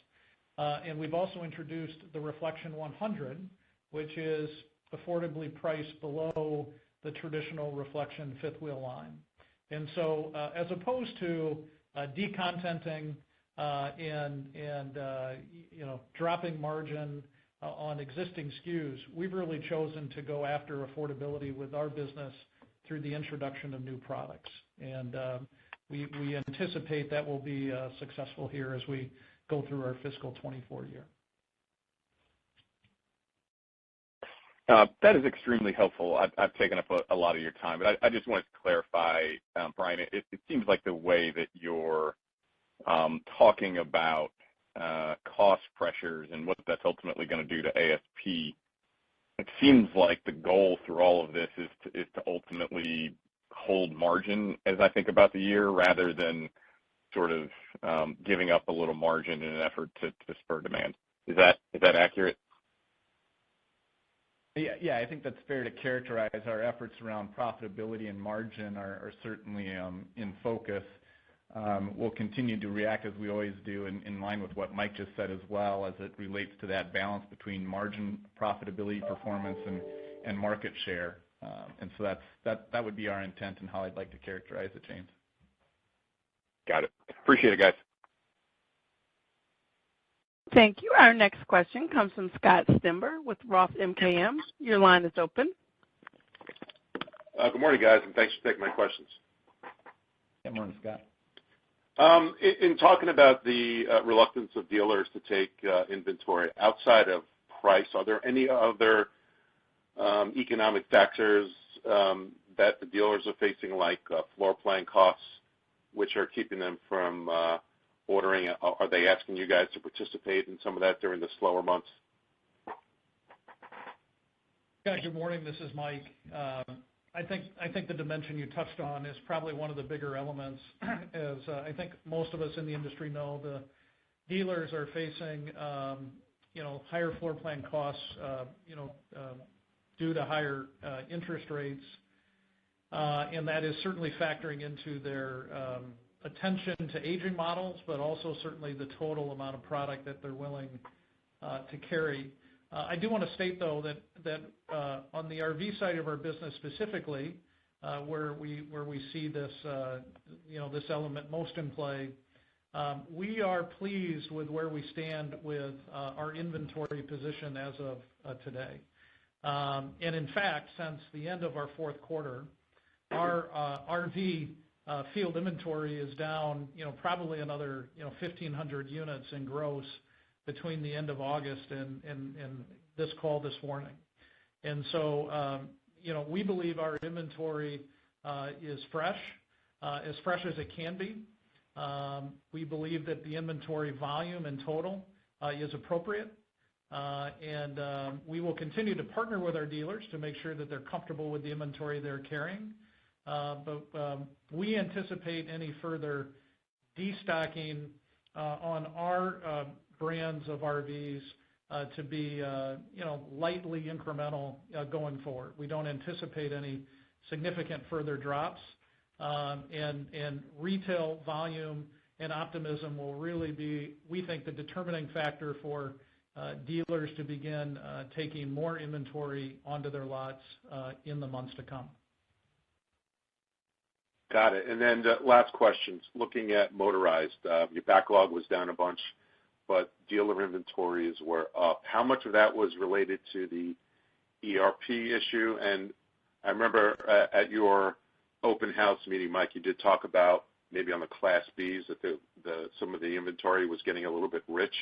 And we've also introduced the Reflection 100, which is affordably priced below the traditional Reflection fifth wheel line. And so as opposed to decontenting and dropping margin on existing SKUs, we've really chosen to go after affordability with our business through the introduction of new products. And we anticipate that will be successful here as we go through our fiscal 24 year. That is extremely helpful. I've taken up a lot of your time, but I just wanted to clarify, Brian, it seems like the way that you're talking about cost pressures and what that's ultimately going to do to ASP, it seems like the goal through all of this is to ultimately hold margin as I think about the year, rather than sort of giving up a little margin in an effort to spur demand. Is that accurate? Yeah, I think that's fair to characterize. Our efforts around profitability and margin are certainly in focus. We'll continue to react as we always do in line with what Mike just said as well, as it relates to that balance between margin, profitability, performance, and market share. And so that would be our intent and how I'd like to characterize it, James. Got it. Appreciate it, guys. Thank you. Our next question comes from Scott Stember with Roth MKM. Your line is open. Good morning, guys, and thanks for taking my questions. Good morning, Scott. In talking about the reluctance of dealers to take inventory outside of price, are there any other economic factors that the dealers are facing, like floor plan costs, which are keeping them from ordering? Are they asking you guys to participate in some of that during the slower months? Yeah, good morning. This is Mike. I think the dimension you touched on is probably one of the bigger elements. As I think most of us in the industry know, the dealers are facing higher floor plan costs due to higher interest rates, and that is certainly factoring into their attention to aging models, but also certainly the total amount of product that they're willing to carry. I do want to state, though, that on the RV side of our business specifically, where we see this this element most in play, we are pleased with where we stand with our inventory position as of today. And in fact, since the end of our fourth quarter, our RV field inventory is down, probably another 1,500 units in gross between the end of August and this call this morning. And so, we believe our inventory is fresh, as fresh as it can be. We believe that the inventory volume in total is appropriate, and we will continue to partner with our dealers to make sure that they're comfortable with the inventory they're carrying. But we anticipate any further destocking on our brands of RVs to be lightly incremental going forward. We don't anticipate any significant further drops, and retail volume and optimism will really be, we think, the determining factor for dealers to begin taking more inventory onto their lots in the months to come. Got it. And then last questions. Looking at motorized, your backlog was down a bunch, but dealer inventories were up. How much of that was related to the ERP issue? And I remember at your open house meeting, Mike, you did talk about maybe on the Class Bs that some of the inventory was getting a little bit rich.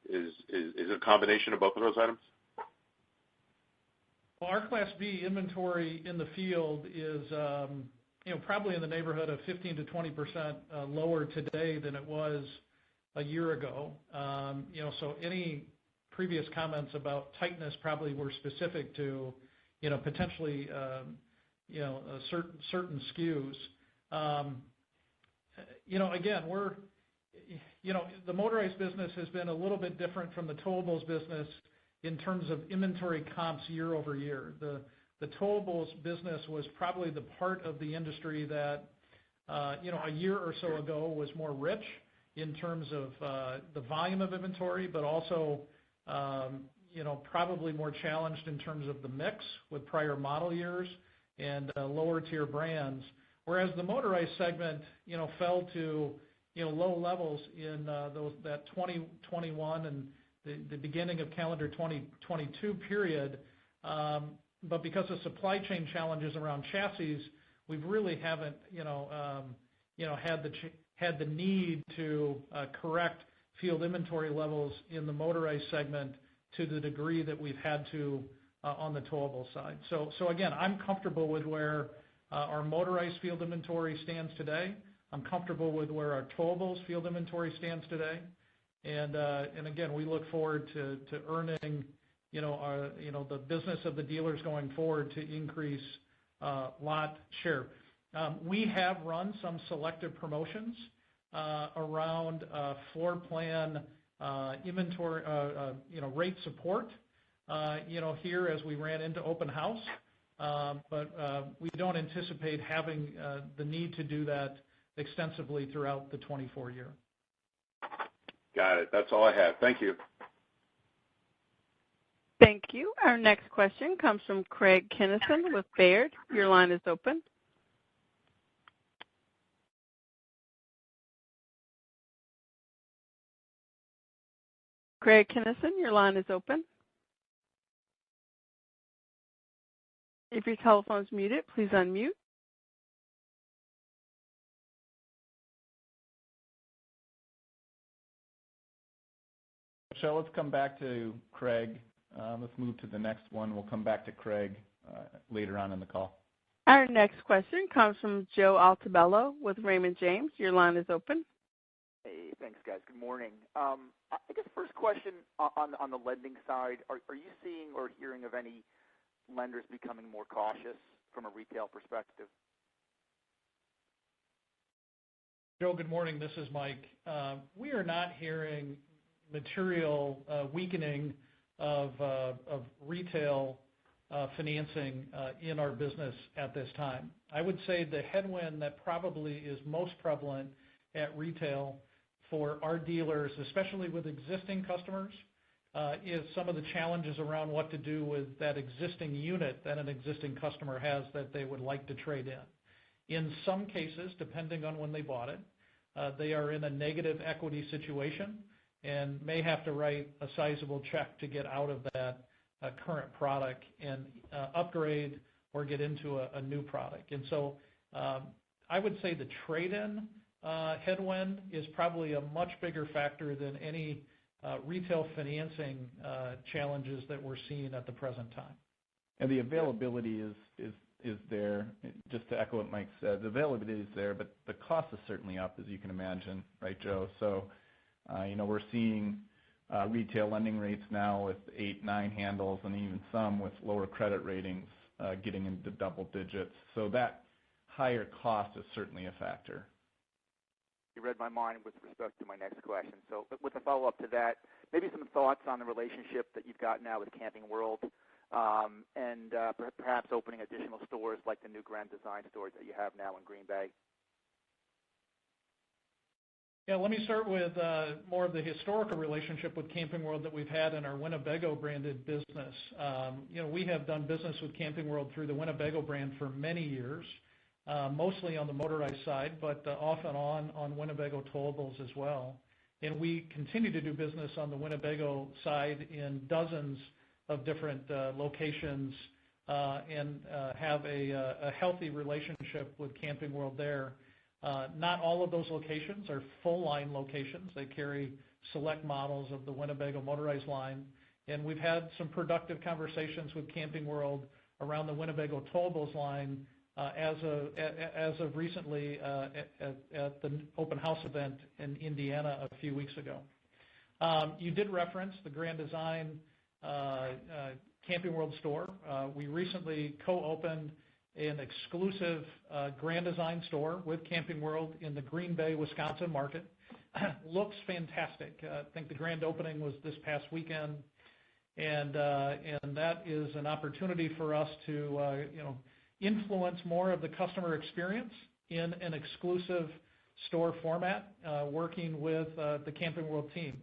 Is it a combination of both of those items? Well, our Class B inventory in the field is probably in the neighborhood of 15 to 20% lower today than it was a year ago. So any previous comments about tightness probably were specific to potentially certain SKUs. Again, the motorized business has been a little bit different from the towables business in terms of inventory comps year over year. The towables business was probably the part of the industry that a year or so ago was more rich in terms of the volume of inventory, but also probably more challenged in terms of the mix with prior model years and lower tier brands. Whereas the motorized segment fell to low levels in that 2021 and the beginning of calendar 2022 period. But because of supply chain challenges around chassis, we really haven't had the need to correct field inventory levels in the motorized segment to the degree that we've had to on the towable side. So again, I'm comfortable with where our motorized field inventory stands today. I'm comfortable with where our towables field inventory stands today. And again, we look forward to earning, the business of the dealers going forward to increase lot share. We have run some selective promotions around floor plan inventory, rate support, here as we ran into open house. But we don't anticipate having the need to do that extensively throughout the 24 year. Got it. That's all I have. Thank you. Thank you. Our next question comes from Craig Kennison with Baird. Your line is open. Craig Kennison, your line is open. If your telephone is muted, please unmute. Michelle, let's come back to Craig. Let's move to the next one. We'll come back to Craig later on in the call. Our next question comes from Joe Altobello with Raymond James. Your line is open. Hey, thanks, guys. Good morning. I guess first question on the lending side, are you seeing or hearing of any lenders becoming more cautious from a retail perspective? Joe, good morning. This is Mike. We are not hearing material weakening of retail financing in our business at this time. I would say the headwind that probably is most prevalent at retail for our dealers, especially with existing customers, is some of the challenges around what to do with that existing unit that an existing customer has that they would like to trade in. In some cases, depending on when they bought it, they are in a negative equity situation and may have to write a sizable check to get out of that current product and upgrade or get into a new product. And so I would say the trade-in headwind is probably a much bigger factor than any retail financing challenges that we're seeing at the present time. And the availability is there. Just to echo what Mike said, the availability is there, but the cost is certainly up, as you can imagine, right, Joe? So, we're seeing retail lending rates now with 8, 9 handles, and even some with lower credit ratings getting into double digits. So that higher cost is certainly a factor. You read my mind with respect to my next question. So with a follow-up to that, maybe some thoughts on the relationship that you've got now with Camping World, and perhaps opening additional stores like the new Grand Design stores that you have now in Green Bay. Yeah, let me start with more of the historical relationship with Camping World that we've had in our Winnebago branded business. We have done business with Camping World through the Winnebago brand for many years, mostly on the motorized side, but off and on Winnebago towables as well. And we continue to do business on the Winnebago side in dozens of different locations and have a healthy relationship with Camping World there. Not all of those locations are full-line locations. They carry select models of the Winnebago motorized line. And we've had some productive conversations with Camping World around the Winnebago towables line as of recently at the open house event in Indiana a few weeks ago. You did reference the Grand Design Camping World store. We recently co-opened an exclusive Grand Design store with Camping World in the Green Bay, Wisconsin market. Looks fantastic. I think the grand opening was this past weekend, and that is an opportunity for us to influence more of the customer experience in an exclusive store format, working with the Camping World team.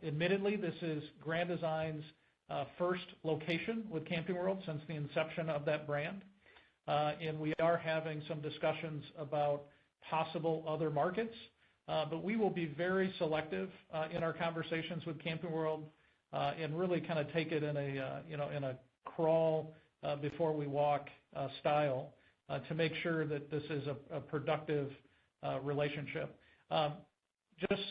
Admittedly, this is Grand Design's first location with Camping World since the inception of that brand. And we are having some discussions about possible other markets, but we will be very selective in our conversations with Camping World and really kind of take it in a crawl before we walk style to make sure that this is a productive relationship. Just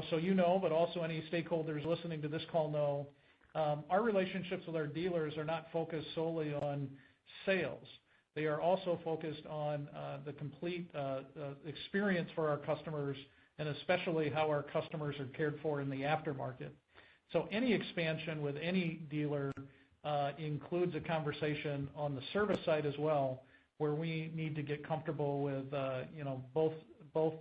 so but also any stakeholders listening to this call know, our relationships with our dealers are not focused solely on sales. They are also focused on the complete experience for our customers, and especially how our customers are cared for in the aftermarket. So any expansion with any dealer includes a conversation on the service side as well, where we need to get comfortable with both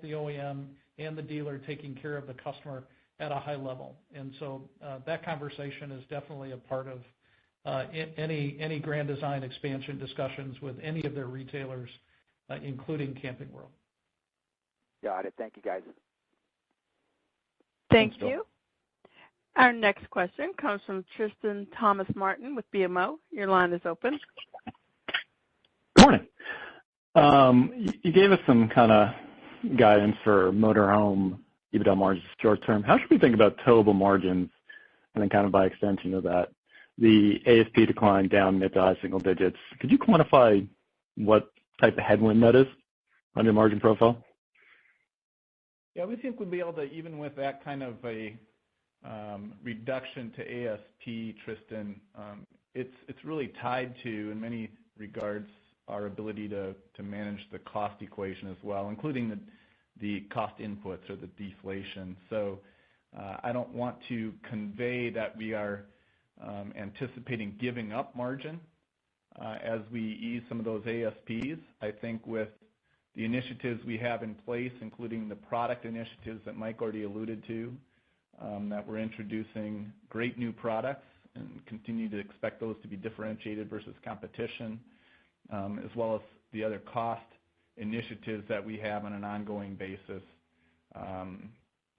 the OEM and the dealer taking care of the customer at a high level. And so that conversation is definitely a part of any Grand Design expansion discussions with any of their retailers, including Camping World. Got it. Thank you, guys. Thank you. Our next question comes from Tristan Thomas-Martin with BMO. Your line is open. Good morning. You gave us some kind of guidance for motorhome EBITDA margins short term. How should we think about towable margins, and then kind of by extension of that, the ASP decline down mid to high single digits? Could you quantify what type of headwind that is on your margin profile? Yeah, we think we'll be able to, even with that kind of a reduction to ASP, Tristan, it's really tied to, in many regards, our ability to manage the cost equation as well, including the cost inputs or the deflation. So I don't want to convey that we are anticipating giving up margin as we ease some of those ASPs. I think with the initiatives we have in place, including the product initiatives that Mike already alluded to, that we're introducing great new products and continue to expect those to be differentiated versus competition, as well as the other cost initiatives that we have on an ongoing basis,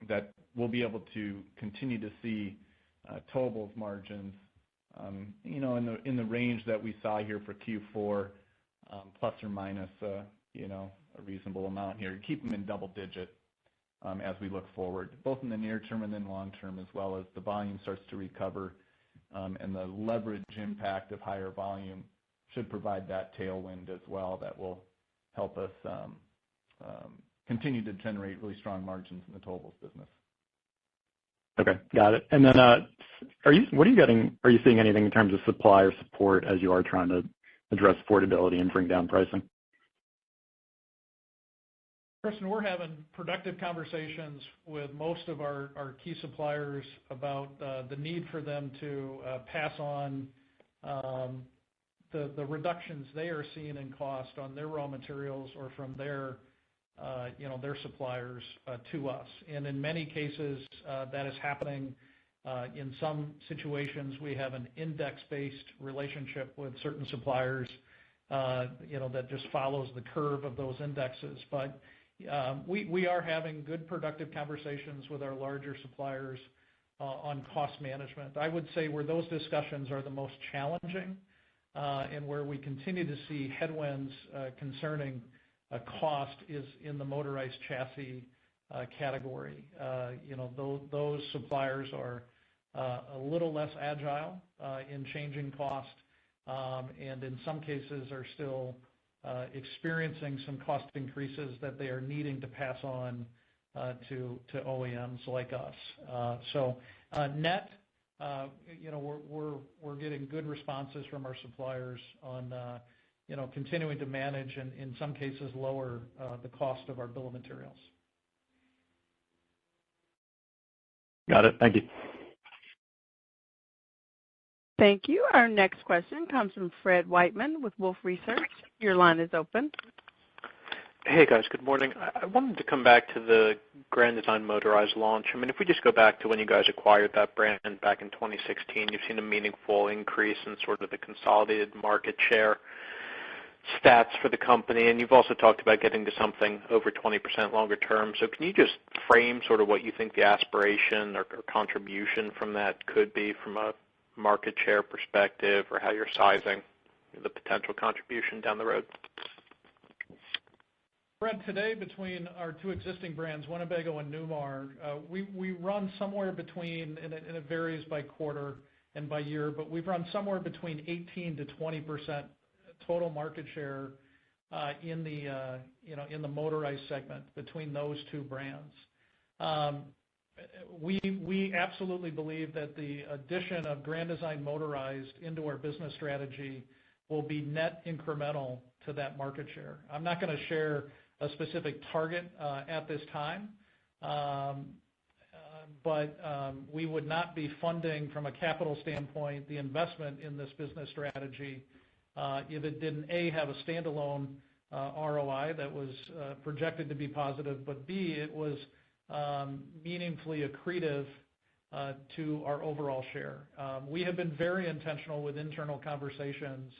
that we'll be able to continue to see towables margins, in the range that we saw here for Q4, plus or minus, a reasonable amount here. Keep them in double digit as we look forward, both in the near term and then long term, as well as the volume starts to recover, and the leverage impact of higher volume should provide that tailwind as well that will help us continue to generate really strong margins in the towables business. Okay, got it. And then, are you seeing anything in terms of supplier support as you are trying to address affordability and bring down pricing? Kristen, we're having productive conversations with most of our key suppliers about the need for them to pass on the reductions they are seeing in cost on their raw materials or from their suppliers to us. And in many cases, that is happening. In some situations, we have an index-based relationship with certain suppliers, that just follows the curve of those indexes. But we are having good, productive conversations with our larger suppliers on cost management. I would say where those discussions are the most challenging and where we continue to see headwinds concerning cost is in the motorized chassis category. Those suppliers are a little less agile in changing cost, and in some cases are still experiencing some cost increases that they are needing to pass on to OEMs like us. So net, we're getting good responses from our suppliers on continuing to manage and in some cases lower the cost of our bill of materials. Got it. Thank you. Thank you. Our next question comes from Fred Wightman with Wolfe Research. Your line is open. Hey, guys. Good morning. I wanted to come back to the Grand Design motorized launch. I mean, if we just go back to when you guys acquired that brand back in 2016, you've seen a meaningful increase in sort of the consolidated market share stats for the company, and you've also talked about getting to something over 20% longer term. So can you just frame sort of what you think the aspiration or contribution from that could be from a market share perspective, or how you're sizing the potential contribution down the road? Fred, today between our two existing brands, Winnebago and Newmar, we run somewhere between, and it varies by quarter and by year, but we've run somewhere between 18 to 20% total market share in the motorized segment between those two brands. We absolutely believe that the addition of Grand Design Motorized into our business strategy will be net incremental to that market share. I'm not going to share a specific target at this time, but we would not be funding from a capital standpoint the investment in this business strategy if it didn't, A, have a standalone ROI that was projected to be positive, but B, it was meaningfully accretive to our overall share. We have been very intentional with internal conversations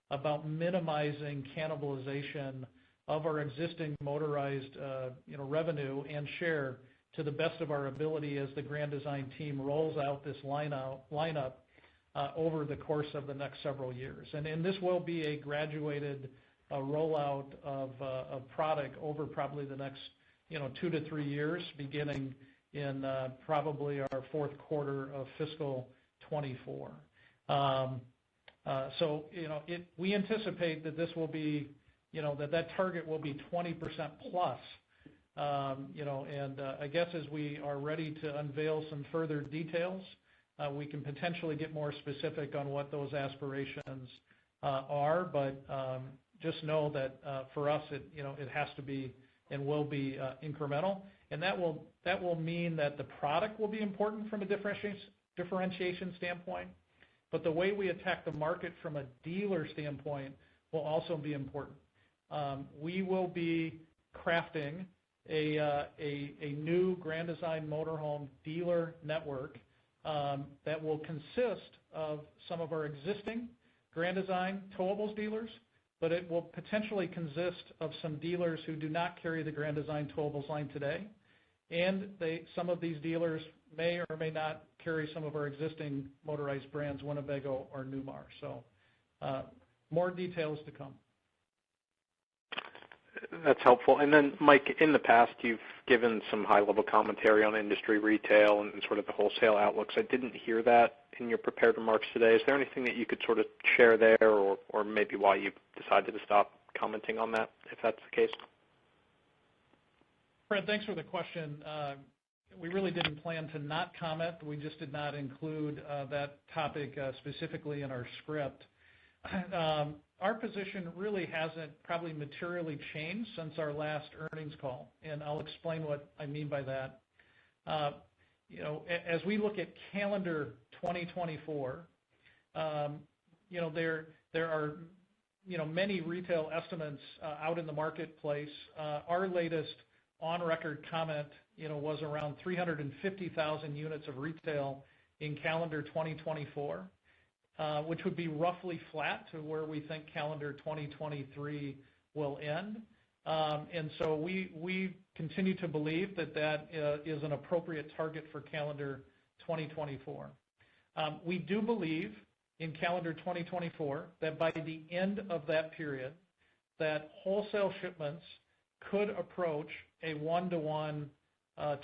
about minimizing cannibalization of our existing motorized revenue and share to the best of our ability as the Grand Design team rolls out this lineup over the course of the next several years. And this will be a graduated rollout of product over probably the next 2 to 3 years, beginning in probably our fourth quarter of fiscal 24. So we anticipate that this will be that target will be 20% plus. And I guess as we are ready to unveil some further details, we can potentially get more specific on what those aspirations are. But just know that for us, it has to be and will be incremental, and that will mean that the product will be important from a differentiation standpoint. But the way we attack the market from a dealer standpoint will also be important. We will be crafting a new Grand Design Motorhome dealer network that will consist of some of our existing Grand Design towables dealers, but it will potentially consist of some dealers who do not carry the Grand Design towables line today, and some of these dealers may or may not carry some of our existing motorized brands, Winnebago or Newmar. So more details to come. That's helpful. And then, Mike, in the past, you've given some high-level commentary on industry retail and sort of the wholesale outlooks. I didn't hear that in your prepared remarks today. Is there anything that you could sort of share there, or maybe why you decided to stop commenting on that, if that's the case? Fred, thanks for the question. We really didn't plan to not comment. We just did not include that topic specifically in our script. Our position really hasn't probably materially changed since our last earnings call, and I'll explain what I mean by that. As we look at calendar 2024, there are many retail estimates out in the marketplace. Our latest on-record comment was around 350,000 units of retail in calendar 2024. Which would be roughly flat to where we think calendar 2023 will end. And so we continue to believe that is an appropriate target for calendar 2024. We do believe in calendar 2024 that by the end of that period, that wholesale shipments could approach a 1-to-1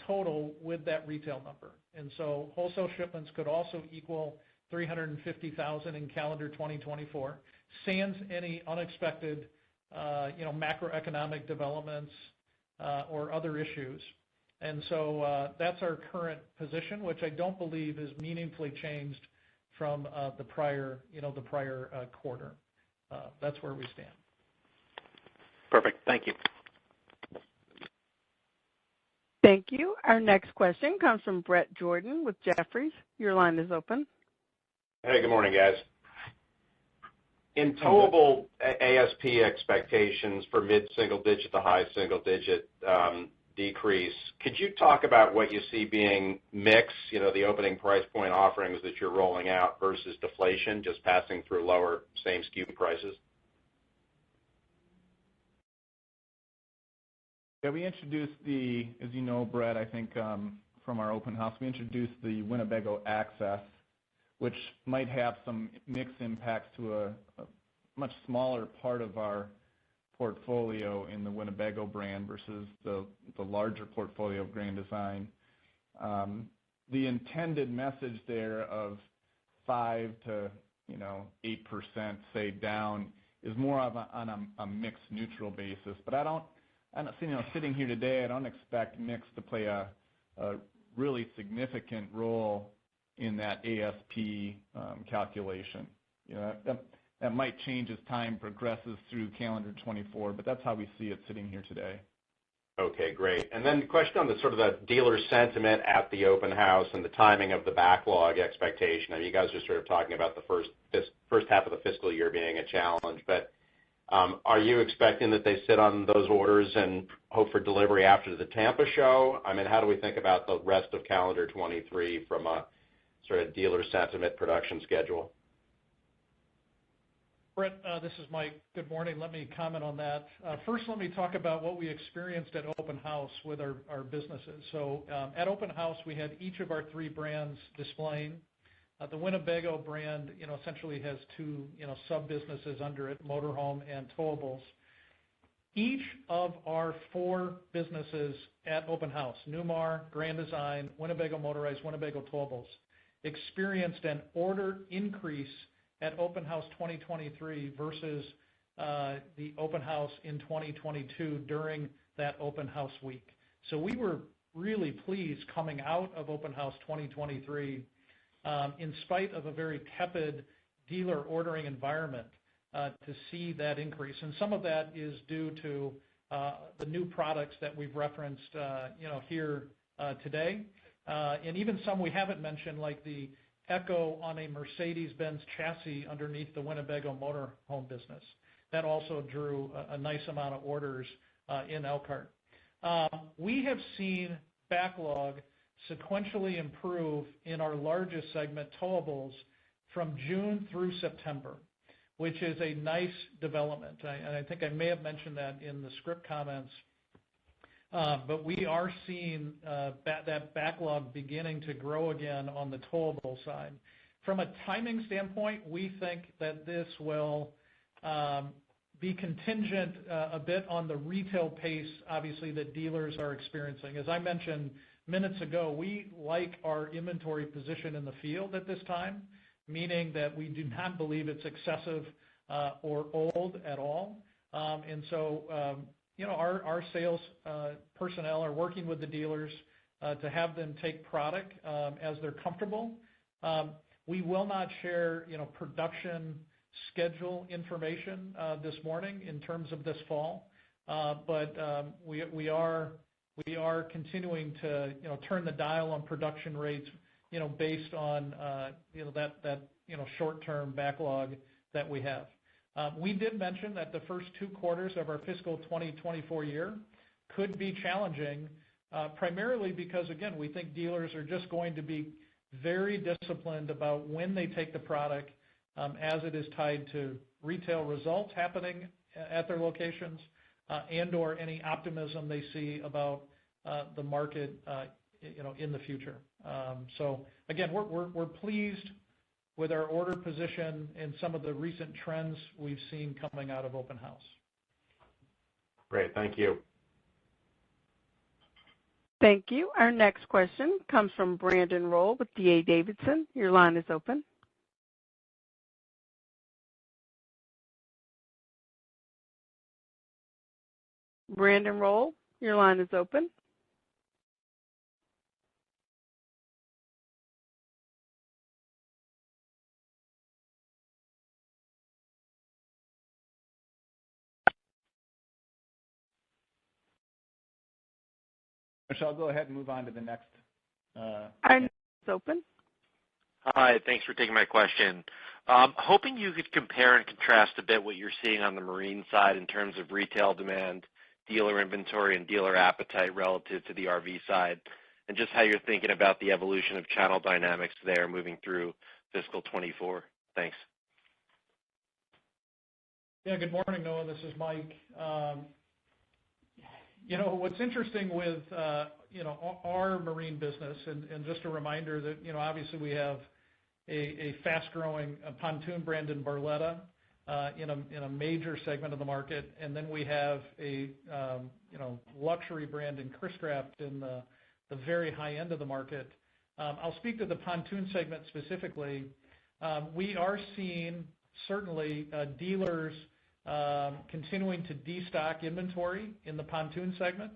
total with that retail number. And so wholesale shipments could also equal 350,000 in calendar 2024, sans any unexpected, macroeconomic developments or other issues. And so that's our current position, which I don't believe is meaningfully changed from the prior quarter. That's where we stand. Perfect. Thank you. Thank you. Our next question comes from Bret Jordan with Jefferies. Your line is open. Hey, good morning, guys. In towable ASP expectations for mid-single digit to high single digit decrease, could you talk about what you see being mix, the opening price point offerings that you're rolling out versus deflation, just passing through lower same SKU prices? Yeah, we introduced as you know, Brett, I think from our open house, we introduced the Winnebago Access, which might have some mixed impacts to a much smaller part of our portfolio in the Winnebago brand versus the larger portfolio of Grand Design. The intended message there of 5 to 8%, say, down is more of on a mix neutral basis. But I don't sitting here today, I don't expect mix to play a really significant role in that ASP calculation. That might change as time progresses through calendar 24, but that's how we see it sitting here today. Okay, great. And then the question on the sort of the dealer sentiment at the open house and the timing of the backlog expectation. I mean, you guys are sort of talking about the first half of the fiscal year being a challenge, but are you expecting that they sit on those orders and hope for delivery after the Tampa show? I mean, how do we think about the rest of calendar 23 from a sort of dealer sentiment production schedule? Brett, this is Mike. Good morning. Let me comment on that. First, let me talk about what we experienced at Open House with our businesses. So at Open House, we had each of our three brands displaying. The Winnebago brand, essentially has two, sub-businesses under it, motorhome and towables. Each of our four businesses at Open House, Newmar, Grand Design, Winnebago Motorized, Winnebago Towables, experienced an order increase at Open House 2023 versus the Open House in 2022 during that Open House week. So we were really pleased coming out of Open House 2023 in spite of a very tepid dealer ordering environment to see that increase. And some of that is due to the new products that we've referenced here today. And even some we haven't mentioned, like the Echo on a Mercedes-Benz chassis underneath the Winnebago motorhome business. That also drew a nice amount of orders in Elkhart. We have seen backlog sequentially improve in our largest segment, towables, from June through September, which is a nice development. And I think I may have mentioned that in the script comments. But we are seeing that backlog beginning to grow again on the towable side. From a timing standpoint, we think that this will be contingent a bit on the retail pace, obviously, that dealers are experiencing. As I mentioned minutes ago, we like our inventory position in the field at this time, meaning that we do not believe it's excessive or old at all. And so our sales personnel are working with the dealers to have them take product as they're comfortable. We will not share, production schedule information this morning in terms of this fall, but we are continuing to, turn the dial on production rates, based on, that short-term backlog that we have. We did mention that the first 2 quarters of our fiscal 2024 year could be challenging, primarily because, again, we think dealers are just going to be very disciplined about when they take the product, as it is tied to retail results happening at their locations, and/or any optimism they see about the market, in the future. So again, we're pleased with our order position and some of the recent trends we've seen coming out of Open House. Great, thank you. Thank you. Our next question comes from Brandon Rolle with D.A. Davidson. Your line is open. Brandon Rolle, your line is open. Michelle, go ahead and move on to the next. Our line is open. Hi, thanks for taking my question. Hoping you could compare and contrast a bit what you're seeing on the marine side in terms of retail demand, dealer inventory, and dealer appetite relative to the RV side, and just how you're thinking about the evolution of channel dynamics there moving through fiscal 24. Thanks. Yeah, good morning, Noah. This is Mike. What's interesting with, our marine business, and just a reminder that, obviously we have a fast-growing pontoon brand in Barletta in a major segment of the market, and then we have a, luxury brand in Chris-Craft in the very high end of the market. I'll speak to the pontoon segment specifically. We are seeing certainly dealers continuing to destock inventory in the pontoon segment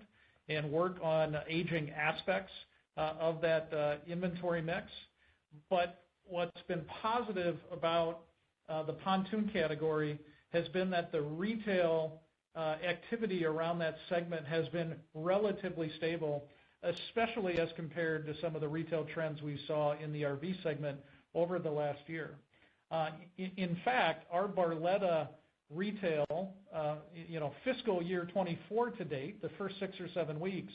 and work on aging aspects of that inventory mix. But what's been positive about the pontoon category has been that the retail activity around that segment has been relatively stable, especially as compared to some of the retail trends we saw in the RV segment over the last year. In fact, our Barletta retail, fiscal year 24 to date, the first 6 or 7 weeks,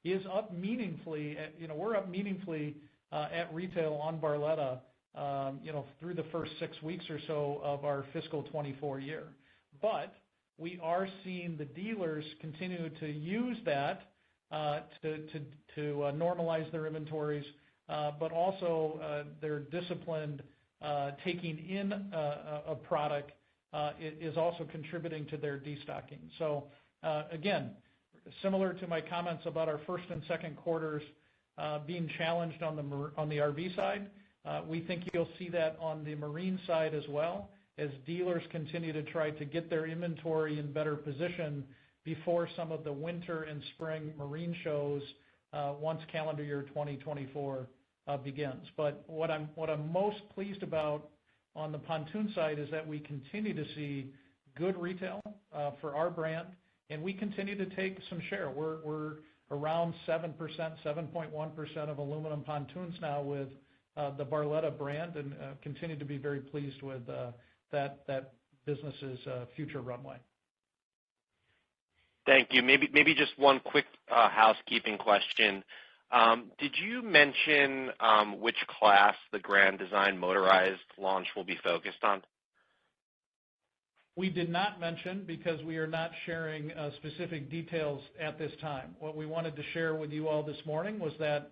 is up meaningfully. We're up meaningfully at retail on Barletta, through the first 6 weeks or so of our fiscal 24 year. But we are seeing the dealers continue to use that to normalize their inventories, but also they're disciplined taking in a product is also contributing to their destocking. So again, similar to my comments about our first and second quarters being challenged on the RV side, we think you'll see that on the marine side as well, as dealers continue to try to get their inventory in better position before some of the winter and spring marine shows once calendar year 2024 begins. But what I'm most pleased about on the pontoon side is that we continue to see good retail for our brand, and we continue to take some share. We're around 7%, 7.1% of aluminum pontoons now with the Barletta brand, and continue to be very pleased with that business's future runway. Thank you. Maybe just one quick housekeeping question. Did you mention which class the Grand Design motorized launch will be focused on? We did not mention, because we are not sharing specific details at this time. What we wanted to share with you all this morning was that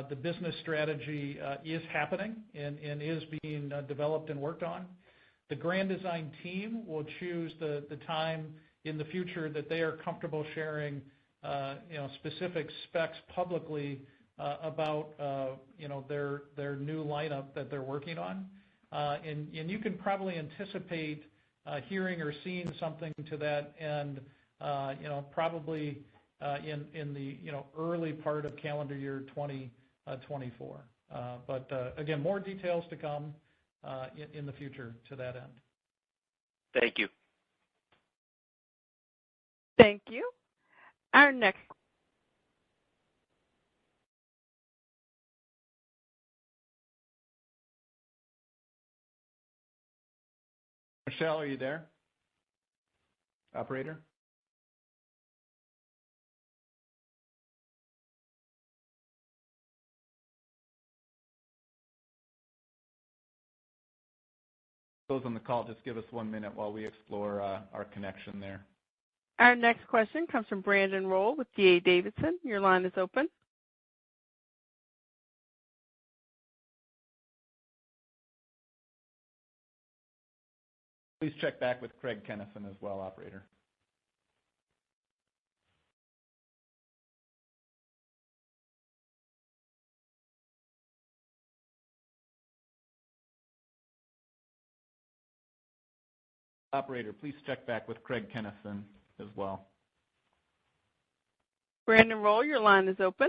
the business strategy is happening and is being developed and worked on. The Grand Design team will choose the time in the future that they are comfortable sharing specific specs publicly about their new lineup that they're working on. And you can probably anticipate hearing or seeing something to that end, probably in the early part of calendar year 2024. But again, more details to come in the future to that end. Thank you. Thank you. Our next Michelle, are you there? Operator? Those on the call, just give us 1 minute while we explore our connection there. Our next question comes from Brandon Roll with D.A. Davidson. Your line is open. Please check back with Craig Kennison as well, operator. Operator, please check back with Craig Kennison as well. Brandon Roll, your line is open.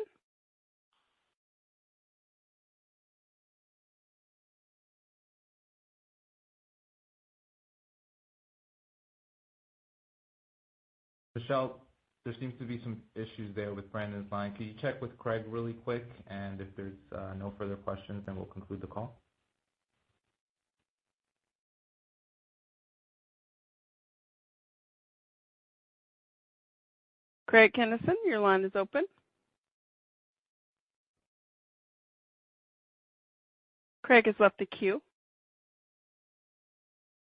Michelle, there seems to be some issues there with Brandon's line. Can you check with Craig really quick? And if there's no further questions, then we'll conclude the call. Craig Kennison, your line is open. Craig has left the queue.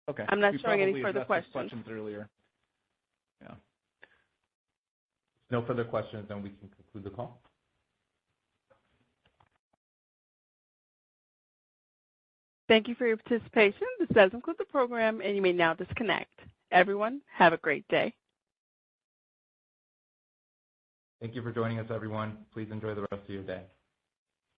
Okay. I'm not showing any further questions earlier. Yeah. No further questions, then we can conclude the call. Thank you for your participation. This does conclude the program, and you may now disconnect. Everyone, have a great day. Thank you for joining us, everyone. Please enjoy the rest of your day.